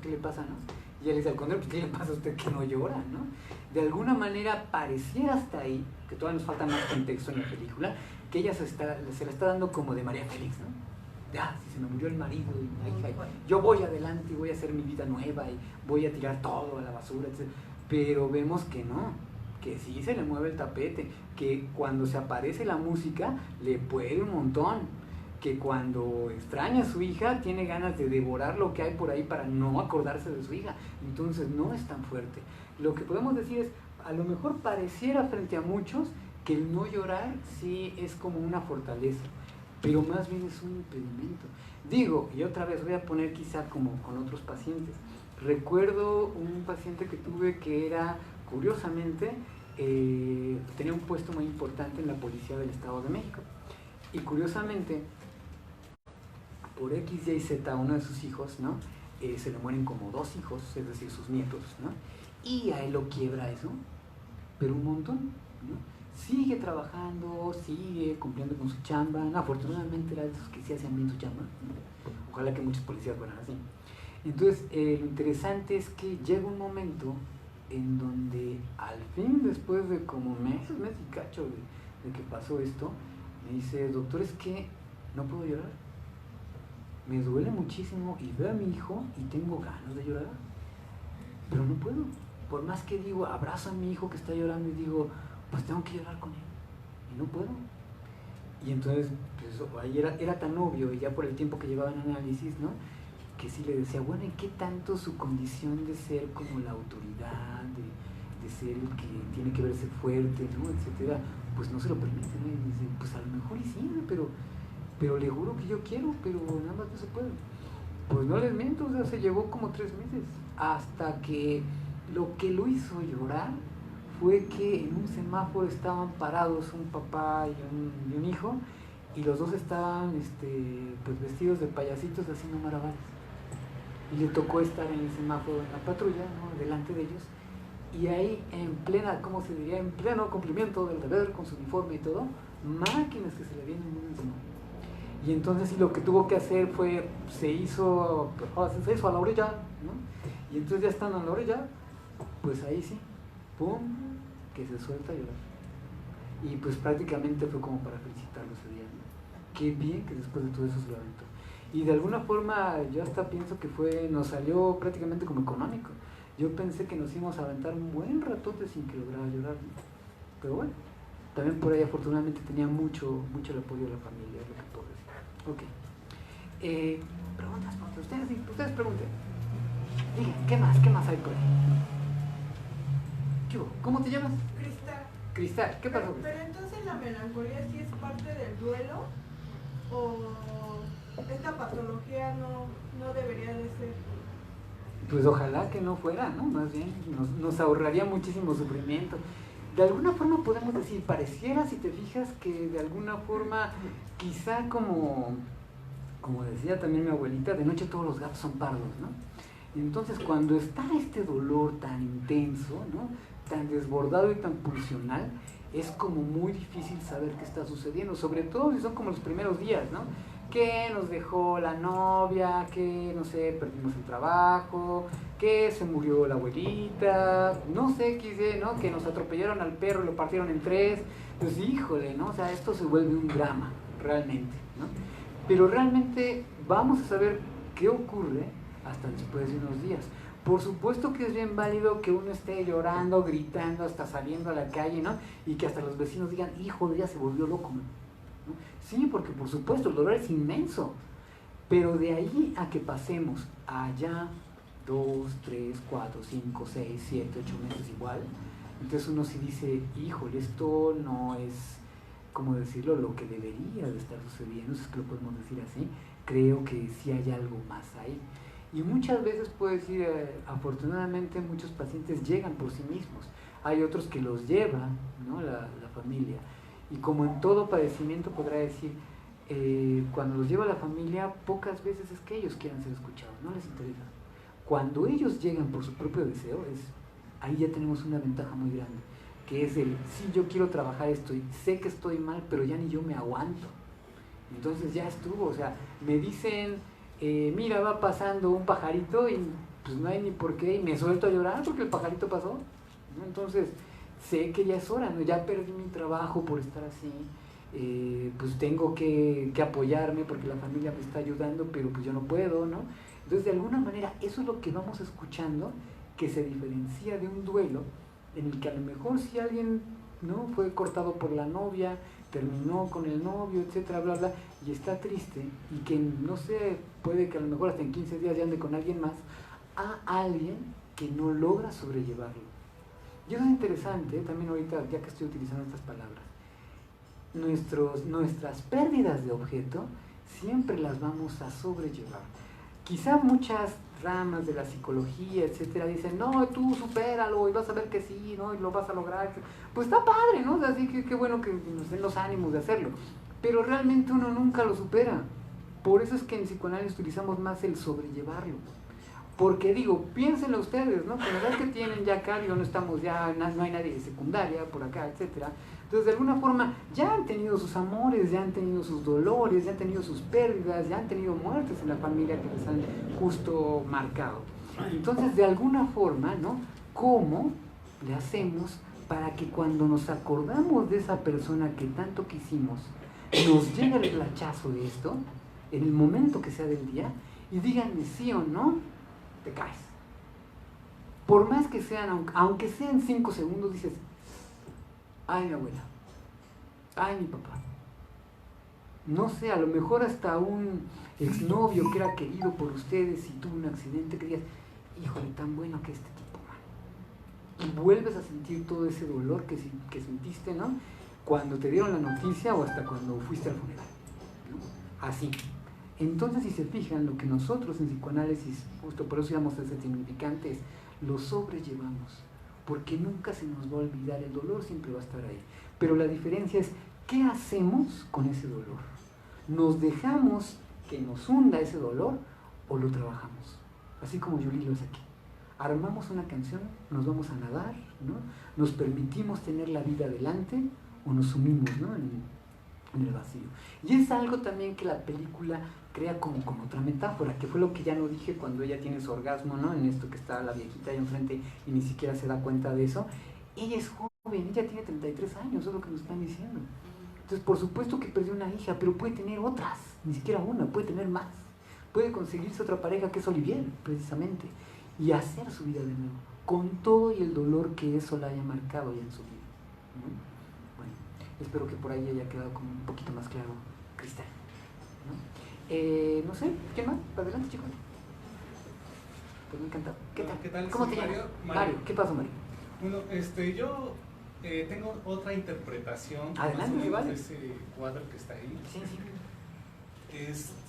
¿qué le pasa, no? Y ella le dice, al contrario, pues, ¿qué le pasa a usted que no llora, no? De alguna manera pareciera hasta ahí, que todavía nos falta más contexto en la película, que ella se la está dando como de María Félix, ¿no? Ya, si se me murió el marido, y yo voy adelante y voy a hacer mi vida nueva y voy a tirar todo a la basura, etc. Pero vemos que no, que sí se le mueve el tapete, que cuando se aparece la música le puede un montón, que cuando extraña a su hija tiene ganas de devorar lo que hay por ahí para no acordarse de su hija. Entonces no es tan fuerte. Lo que podemos decir es, a lo mejor pareciera frente a muchos que el no llorar sí es como una fortaleza, pero más bien es un impedimento. Digo, y otra vez voy a poner quizá como con otros pacientes. Recuerdo un paciente que tuve que era, curiosamente, tenía un puesto muy importante en la policía del Estado de México. Y curiosamente, por X, Y, Z, uno de sus hijos, ¿no?, se le mueren como 2 hijos, es decir, sus nietos, ¿no? Y a él lo quiebra eso, pero un montón, ¿no? Sigue trabajando, sigue cumpliendo con su chamba. No, afortunadamente era de esos que sí hacían bien su chamba, ¿no? Ojalá que muchos policías fueran así. Entonces, lo interesante es que llega un momento en donde al fin, después de como meses y cacho de que pasó esto, me dice, doctor, es que no puedo llorar. Me duele muchísimo y veo a mi hijo y tengo ganas de llorar, pero no puedo. Por más que digo, abrazo a mi hijo que está llorando y digo, pues tengo que llorar con él y no puedo. Y entonces, pues ahí era tan obvio, y ya por el tiempo que llevaba en análisis, ¿no?, que sí le decía, bueno, ¿y qué tanto su condición de ser como la autoridad, de ser el que tiene que verse fuerte, ¿no?, etcétera, pues no se lo permite, ¿no? Y dice, pues a lo mejor y sí, pero le juro que yo quiero, pero nada más no se puede. Pues no les miento, o sea, se llevó como 3 meses, hasta que lo que lo hizo llorar fue que en un semáforo estaban parados un papá y un hijo, y los dos estaban pues vestidos de payasitos haciendo malabares. Y le tocó estar en el semáforo en la patrulla, ¿no?, delante de ellos, y ahí en plena, ¿cómo se diría?, en pleno cumplimiento del deber, con su uniforme y todo, máquinas que se le vienen encima. Y entonces lo que tuvo que hacer fue, se hizo a la orilla, ¿no? Y entonces ya estando a la orilla, pues ahí sí, pum, que se suelta a llorar. Y pues prácticamente fue como para felicitarlo ese día, ¿no? Qué bien que después de todo eso se lo aventó. Y de alguna forma yo hasta pienso que nos salió prácticamente como económico. Yo pensé que nos íbamos a aventar un buen ratote sin que lograra llorar, ¿no? Pero bueno, también por ahí afortunadamente tenía mucho el apoyo de la familia, es lo que puedo decir. Ok. Preguntas, ustedes pregunten. Digan, ¿qué más hay por ahí? ¿Qué hubo? ¿Cómo te llamas? Cristal. Cristal, ¿qué pasó? Pero entonces la melancolía sí es parte del duelo, o esta patología no debería de ser. Pues ojalá que no fuera, ¿no? Más bien nos ahorraría muchísimo sufrimiento. De alguna forma podemos decir, pareciera, si te fijas, que de alguna forma, quizá como decía también mi abuelita, de noche todos los gatos son pardos, ¿no? Entonces cuando está este dolor tan intenso, ¿no?, tan desbordado y tan pulsional, es como muy difícil saber qué está sucediendo, sobre todo si son como los primeros días, ¿no? Que nos dejó la novia, que, no sé, perdimos el trabajo, que se murió la abuelita, no sé qué sé, ¿no? Que nos atropellaron al perro y lo partieron en tres. Pues híjole, ¿no? O sea, esto se vuelve un drama, realmente, ¿no? Pero realmente vamos a saber qué ocurre hasta después de unos días. Por supuesto que es bien válido que uno esté llorando, gritando, hasta saliendo a la calle, ¿no? Y que hasta los vecinos digan, hijo, ya se volvió loco, ¿no? Sí, porque por supuesto el dolor es inmenso. Pero de ahí a que pasemos allá 2, 3, 4, 5, 6, 7, 8 meses igual, entonces uno sí dice, híjole, esto no es, como decirlo, lo que debería de estar sucediendo, si es que lo podemos decir así. Creo que sí hay algo más ahí. Y muchas veces puedo decir, afortunadamente muchos pacientes llegan por sí mismos. Hay otros que los lleva, ¿no? la familia. Y como en todo padecimiento podrá decir, cuando los lleva la familia, pocas veces es que ellos quieran ser escuchados, no les interesa. Cuando ellos llegan por su propio deseo, ahí ya tenemos una ventaja muy grande, que es el, sí, yo quiero trabajar esto y sé que estoy mal, pero ya ni yo me aguanto. Entonces ya estuvo, o sea, me dicen, mira, va pasando un pajarito y pues no hay ni por qué, y me suelto a llorar porque el pajarito pasó, ¿no? Entonces sé que ya es hora, ¿no? Ya perdí mi trabajo por estar así, pues tengo que apoyarme porque la familia me está ayudando, pero pues yo no puedo, ¿no? Entonces de alguna manera eso es lo que vamos escuchando, que se diferencia de un duelo en el que a lo mejor si alguien, ¿no?, fue cortado por la novia, terminó con el novio, etcétera, bla, bla, y está triste, y que no sé, puede que a lo mejor hasta en 15 días ya ande con alguien más, a alguien que no logra sobrellevarlo. Y eso es interesante, también ahorita, ya que estoy utilizando estas palabras, nuestras pérdidas de objeto siempre las vamos a sobrellevar. Quizá muchas ramas de la psicología, etcétera, dicen, no, tú supéralo y vas a ver que sí, ¿no? Y lo vas a lograr. Pues está padre, ¿no? Así que qué bueno que nos den los ánimos de hacerlo. Pero realmente uno nunca lo supera. Por eso es que en psicoanálisis utilizamos más el sobrellevarlo. Porque digo, piénsenlo ustedes, ¿no? Con la edad que tienen ya acá, digo, no estamos ya, no hay nadie de secundaria por acá, etcétera. Entonces, de alguna forma, ya han tenido sus amores, ya han tenido sus dolores, ya han tenido sus pérdidas, ya han tenido muertes en la familia que les han justo marcado. Entonces, de alguna forma, ¿no? ¿Cómo le hacemos para que cuando nos acordamos de esa persona que tanto quisimos, nos llegue el flachazo de esto, en el momento que sea del día, y díganme sí o no, te caes? Por más que sean, aunque sean 5 segundos, dices, ay, mi abuela, ay, mi papá. No sé, a lo mejor hasta un exnovio que era querido por ustedes y tuvo un accidente que digas, híjole, tan bueno que este tipo, man. Y vuelves a sentir todo ese dolor que sentiste, ¿no? Cuando te dieron la noticia o hasta cuando fuiste al funeral, ¿no? Así. Entonces, si se fijan, lo que nosotros en psicoanálisis, justo por eso llamamos ese significante, es lo sobrellevamos. Porque nunca se nos va a olvidar, el dolor siempre va a estar ahí. Pero la diferencia es, ¿qué hacemos con ese dolor? ¿Nos dejamos que nos hunda ese dolor o lo trabajamos? Así como Yuli lo hace aquí. Armamos una canción, nos vamos a nadar, ¿no? Nos permitimos tener la vida adelante o nos sumimos, ¿no?, en el vacío. Y es algo también que la película crea como con otra metáfora, que fue lo que ya no dije cuando ella tiene su orgasmo, ¿no?, en esto que está la viejita ahí enfrente y ni siquiera se da cuenta de eso. Ella es joven, ella tiene 33 años, eso es lo que nos están diciendo. Entonces, por supuesto que perdió una hija, pero puede tener otras, ni siquiera una, puede tener más. Puede conseguirse otra pareja que es Olivier, precisamente, y hacer su vida de nuevo, con todo y el dolor que eso la haya marcado ya en su vida, ¿no? Bueno, espero que por ahí haya quedado como un poquito más claro, Cristal, ¿no? No sé, ¿quién más? Adelante, chicos. Pues me encanta. ¿Qué tal? ¿Qué tal? ¿Cómo Soy te llamas? Mario. ¿Qué pasó, Mario? Bueno, yo tengo otra interpretación Adelante, más o menos vale. de ese cuadro que está ahí. Sí,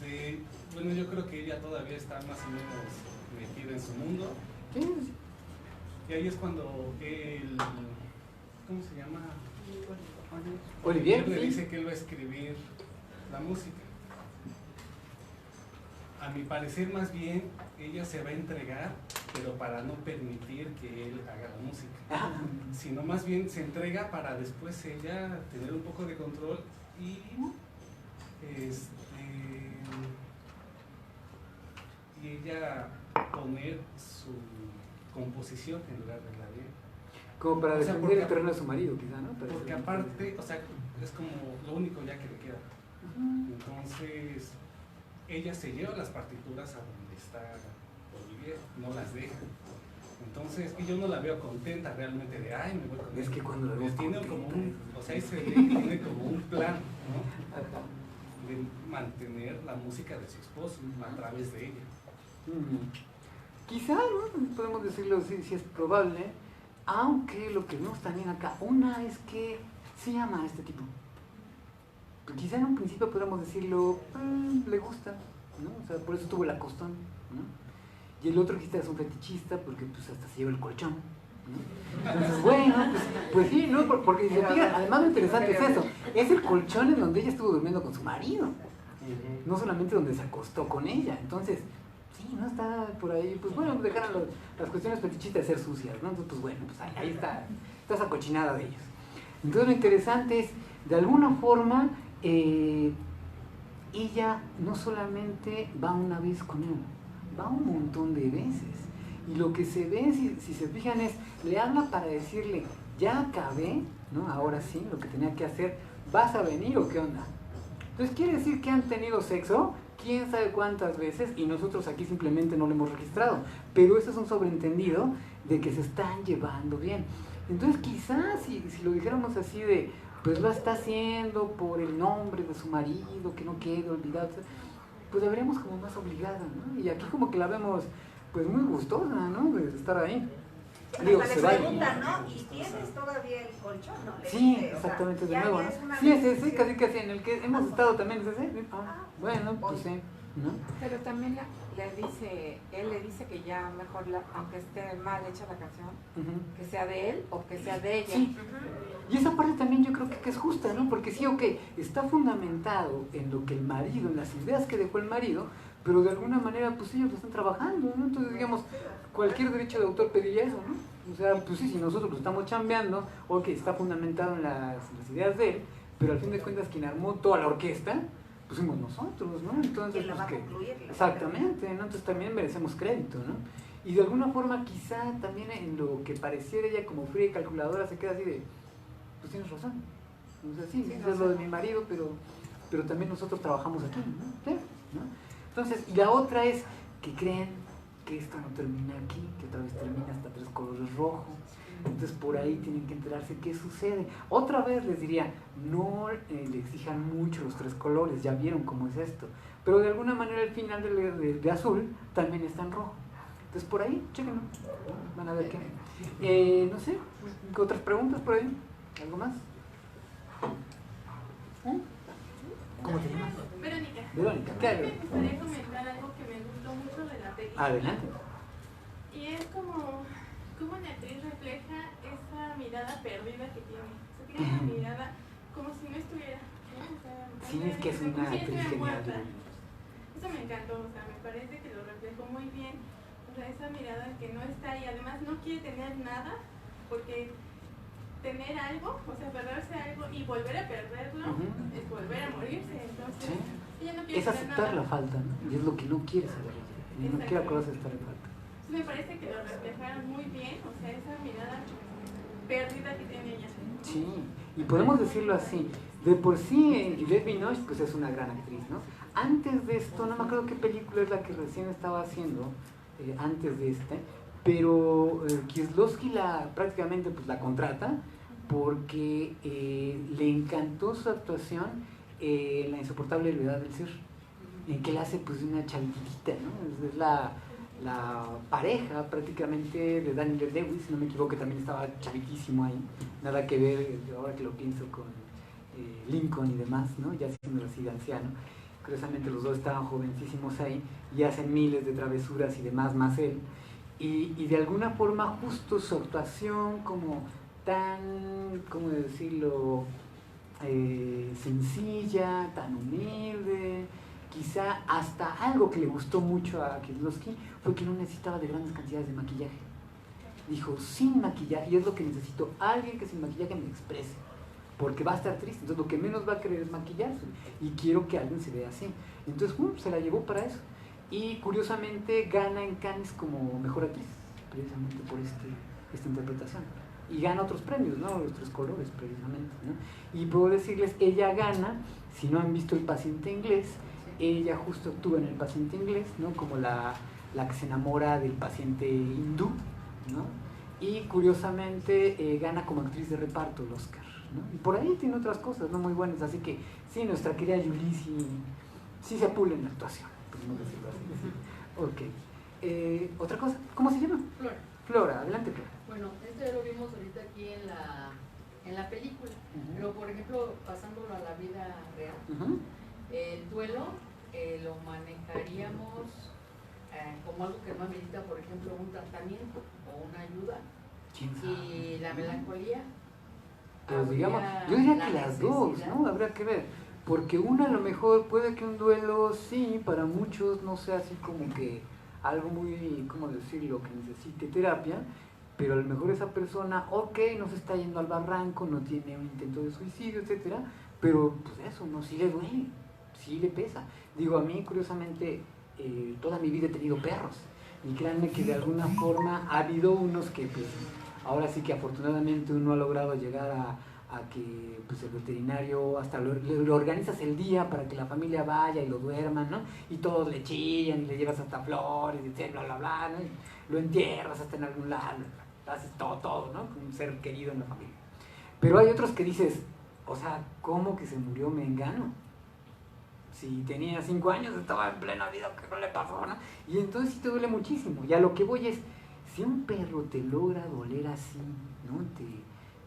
sí. Bueno, yo creo que ella todavía está más o menos metida en su mundo. Sí, sí. Y ahí es cuando ¿cómo se llama? Olivier, le sí. dice que él va a escribir la música. A mi parecer, más bien, ella se va a entregar, pero para no permitir que él haga la música. Sino más bien se entrega para después ella tener un poco de control y ella poner su composición en lugar de la de él. Como para O sea, defender porque- el terreno de su marido, quizá, ¿no? Para Porque ser- aparte, o sea, es como lo único ya que le queda. Entonces, ella se lleva las partituras a donde está Olivier, no las deja. Entonces, y yo no la veo contenta realmente de, ay, me voy con Es él. que cuando la ves tiene contenta, como un, es- o sea, ahí se ve que tiene como un plan, ¿no? Ajá. De mantener la música de su esposo a través de ella. Quizá, ¿no? Podemos decirlo si es probable, aunque lo que vemos también acá, una es que sí ama a este tipo. Pero quizá en un principio podemos decirlo, le gusta, ¿no? O sea, por eso tuvo la costón, ¿no? Y el otro quizá es un fetichista porque pues hasta se lleva el colchón, ¿no? Entonces, bueno, pues sí, ¿no? Porque se fijan, además lo interesante es eso, es el colchón en donde ella estuvo durmiendo con su marido, no solamente donde se acostó con ella. Entonces, sí, no está por ahí, pues bueno, dejaron las cuestiones fetichistas de ser sucias, ¿no? Entonces, pues bueno, pues ahí está esa cochinada de ellos. Entonces lo interesante es, de alguna forma, ella no solamente va una vez con él, va un montón de veces. Y lo que se ve, si se fijan, es, le habla para decirle, ya acabé, ¿no? Ahora sí, lo que tenía que hacer, ¿vas a venir o qué onda? Entonces quiere decir que han tenido sexo, quién sabe cuántas veces, y nosotros aquí simplemente no lo hemos registrado. Pero eso es un sobreentendido de que se están llevando bien. Entonces quizás si lo dijéramos así de, pues lo está haciendo por el nombre de su marido, que no quede olvidado, pues la veríamos como más obligada, ¿no? Y aquí como que la vemos pues muy gustosa, ¿no? De estar ahí. Digo, Hasta se le va. preguntan, ¿no? ¿Y tienes todavía el colchón? ¿No? Le Sí, dice, o sea, exactamente, de ya nuevo, es ¿no? una Sí, es ese, decisión. casi en el que hemos estado también, ¿es ese? Bueno, pues sí, ¿no? Pero también él le dice que ya mejor, aunque esté mal hecha la canción, Ujú. que sea de él o que sea de ella. Sí. Y esa parte también yo creo que es justa, ¿no? Porque sí, ok, está fundamentado en lo que el marido, en las ideas que dejó el marido, pero de alguna manera pues ellos lo están trabajando, ¿no? Entonces digamos, cualquier derecho de autor pediría eso, ¿no? O sea, pues sí, si nosotros lo estamos chambeando, ok, está fundamentado en las ideas de él, pero al fin de cuentas quien armó toda la orquesta, pues somos nosotros, ¿no? Entonces, ¿Quién la va a pues, concluir? exactamente, ¿no? Entonces también merecemos crédito, ¿no? Y de alguna forma quizá también en lo que pareciera ella como fría y calculadora se queda así de, pues tienes razón. O sea, sí, Sí, es lo de mi marido, pero también nosotros trabajamos aquí, ¿no? Sí, ¿no? Entonces, y la otra es que creen que esto no termina aquí, que otra vez termina hasta 3 colores rojo. Entonces por ahí tienen que enterarse qué sucede. Otra vez les diría, no le exijan mucho los 3 colores, ya vieron cómo es esto. Pero de alguna manera el final de azul también está en rojo. Entonces por ahí, chéquenlo, van a ver qué. No sé, ¿qué otras preguntas por ahí? ¿Algo más? ¿Cómo te llamas? Verónica. Verónica, ¿qué hay? Me gustaría comentar algo que me gustó mucho de la película. Adelante. Y es como una actriz refleja esa mirada perdida que tiene. O sea, tiene una mirada como si no estuviera. ¿no? O sea, Sí, es que es como una si actriz estuviera genial. muerta. Eso me encantó, o sea, me parece que lo reflejó muy bien. O sea, esa mirada que no está ahí, además no quiere tener nada, porque tener algo, o sea, aferrarse a algo y volver a perderlo, es volver a morirse. Entonces, Sí. ella no quiere Es tener aceptar nada. la falta, ¿no? Y es lo que no quiere saber ella. Ella no quiere acordarse de estar en falta. Me parece que lo reflejaron muy bien, o sea, esa mirada perdida que tiene ella. Sí, y podemos decirlo así. De por sí, Juliette Binoche pues es una gran actriz, ¿no? Antes de esto, no me acuerdo qué película es la que recién estaba haciendo, antes de pero Kieslowski prácticamente pues, la contrata porque le encantó su actuación en La insoportable levedad del ser, en que él hace pues una chavitita, ¿no? Es la pareja prácticamente de Daniel Lewis, si no me equivoco, que también estaba chavitísimo ahí, nada que ver, ahora que lo pienso, con Lincoln y demás, ¿no? Ya siendo así de anciano. Curiosamente los dos estaban jovencísimos ahí y hacen miles de travesuras y demás, más él. Y de alguna forma justo su actuación como tan, ¿cómo decirlo?, sencilla, tan humilde, quizá hasta algo que le gustó mucho a Kieslowski fue que no necesitaba de grandes cantidades de maquillaje. Dijo, sin maquillaje, y es lo que necesito, alguien que sin maquillaje me exprese, porque va a estar triste, entonces lo que menos va a querer es maquillarse, y quiero que alguien se vea así. Entonces, se la llevó para eso. y curiosamente gana en Cannes como mejor actriz, precisamente por esta interpretación. Y gana otros premios, ¿no? Los 3 colores, precisamente, ¿no? Y puedo decirles, ella gana, si no han visto El paciente inglés, ella justo actúa en El paciente inglés, ¿no? Como la que se enamora del paciente hindú, ¿no? Y curiosamente gana como actriz de reparto el Oscar, ¿no? Y por ahí tiene otras cosas, ¿no? Muy buenas, así que sí, nuestra querida Julie sí se apula en la actuación, podemos decirlo así. Ok. ¿Otra cosa? ¿Cómo se llama? Flora. Flora, adelante, Flora. Bueno, esto ya lo vimos ahorita aquí en la película, pero por ejemplo, pasándolo a la vida real, el duelo lo manejaríamos como algo que no amerita, por ejemplo, un tratamiento o una ayuda. Y la melancolía, pues digamos, yo diría que las dos, ¿no? Habrá que ver, porque una a lo mejor puede que un duelo, sí, para muchos no sea así como que algo muy, ¿cómo decirlo?, que necesite terapia, pero a lo mejor esa persona, ok, no se está yendo al barranco, no tiene un intento de suicidio, etcétera, pero pues eso, no, sí le duele, sí le pesa. Digo, a mí, curiosamente, toda mi vida he tenido perros, y créanme que de alguna forma ha habido unos que, pues, ahora sí que afortunadamente uno ha logrado llegar a que pues, el veterinario hasta lo organizas el día para que la familia vaya y lo duerman, ¿no? Y todos le chillan y le llevas hasta flores y bla, bla, bla, ¿no? Y lo entierras hasta en algún lado, haces todo, ¿no? Con un ser querido en la familia. Pero hay otros que dices, o sea, ¿cómo que se murió Mengano? Si tenía 5 años, estaba en plena vida, ¿qué no le pasó, no? Y entonces sí te duele muchísimo. Y a lo que voy es, si un perro te logra doler así, ¿no?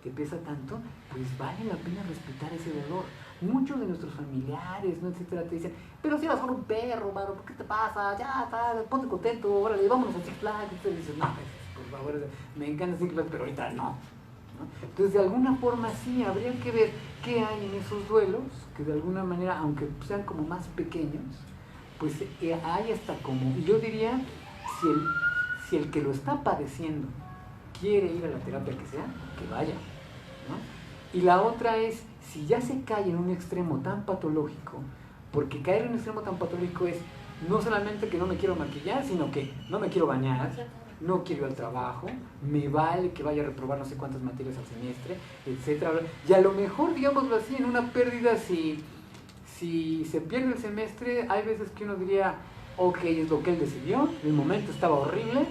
Te pesa tanto, pues vale la pena respetar ese dolor. Muchos de nuestros familiares, ¿no?, etcétera, te dicen, pero si eras solo un perro, mano, ¿por qué te pasa? Ya, ponte contento, órale, vámonos a Six Flags. Y tú dices, no, por favor, me encanta Six Flags, pero ahorita no. Entonces, de alguna forma sí, habría que ver qué hay en esos duelos, que de alguna manera, aunque sean como más pequeños, pues hay hasta como, yo diría, si el que lo está padeciendo quiere ir a la terapia que sea, que vaya, ¿no? Y la otra es, si ya se cae en un extremo tan patológico, porque caer en un extremo tan patológico es no solamente que no me quiero maquillar, sino que no me quiero bañar, no quiero ir al trabajo, me vale que vaya a reprobar no sé cuántas materias al semestre, etcétera. Y a lo mejor, digámoslo así, en una pérdida, si se pierde el semestre, hay veces que uno diría, ok, es lo que él decidió, el momento estaba horrible,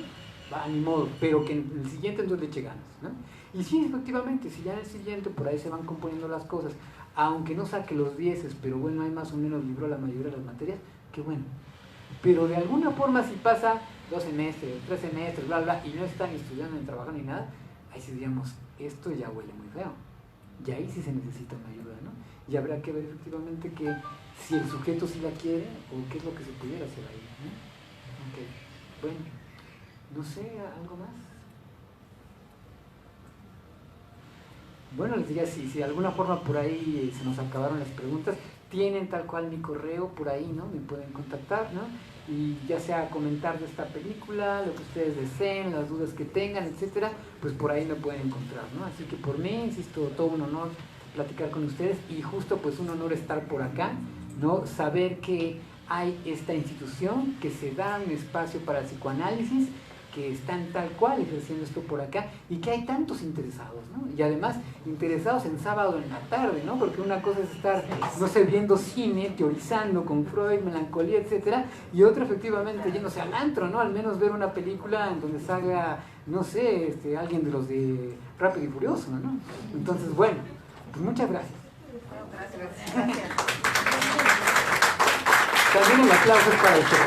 va, ni modo, pero que en el siguiente entonces le eche ganas, ¿no? Y sí, efectivamente, si ya en el siguiente por ahí se van componiendo las cosas, aunque no saque los 10, pero bueno, hay más o menos libró la mayoría de las materias, qué bueno. Pero de alguna forma si pasa 2 semestres, 3 semestres, bla, bla, y no están estudiando ni trabajando ni nada, ahí sí diríamos, esto ya huele muy feo. Y ahí sí se necesita una ayuda, ¿no? Y habrá que ver efectivamente que si el sujeto sí la quiere o qué es lo que se pudiera hacer ahí, ¿no? Ok, bueno, no sé, ¿algo más? Bueno, les diría, si de alguna forma por ahí se nos acabaron las preguntas, tienen tal cual mi correo por ahí, ¿no? Me pueden contactar, ¿no? Y ya sea comentar de esta película, lo que ustedes deseen, las dudas que tengan, etcétera, pues por ahí me pueden encontrar, ¿no? Así que por mí, insisto, todo un honor platicar con ustedes y justo pues un honor estar por acá, ¿no? Saber que hay esta institución, que se da un espacio para el psicoanálisis, que están tal cual ejerciendo esto por acá y que hay tantos interesados, ¿no? Y además interesados en sábado en la tarde, ¿no? Porque una cosa es estar, no sé, viendo cine, teorizando con Freud, melancolía, etcétera, y otra efectivamente yéndose al antro, ¿no? Al menos ver una película en donde salga, no sé, alguien de los de Rápido y Furioso, ¿no? Entonces, bueno, pues muchas gracias. Gracias. También el aplauso es para ustedes.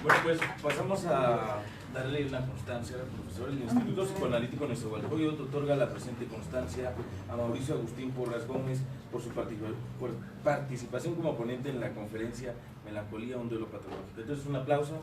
Bueno, pues pasamos a darle una constancia al profesor. El Instituto Psicoanalítico Néstor Valdejoyo otorga la presente constancia a Mauricio Agustín Porras Gómez por su participación como ponente en la conferencia Melancolía, un duelo patológico. Entonces, un aplauso.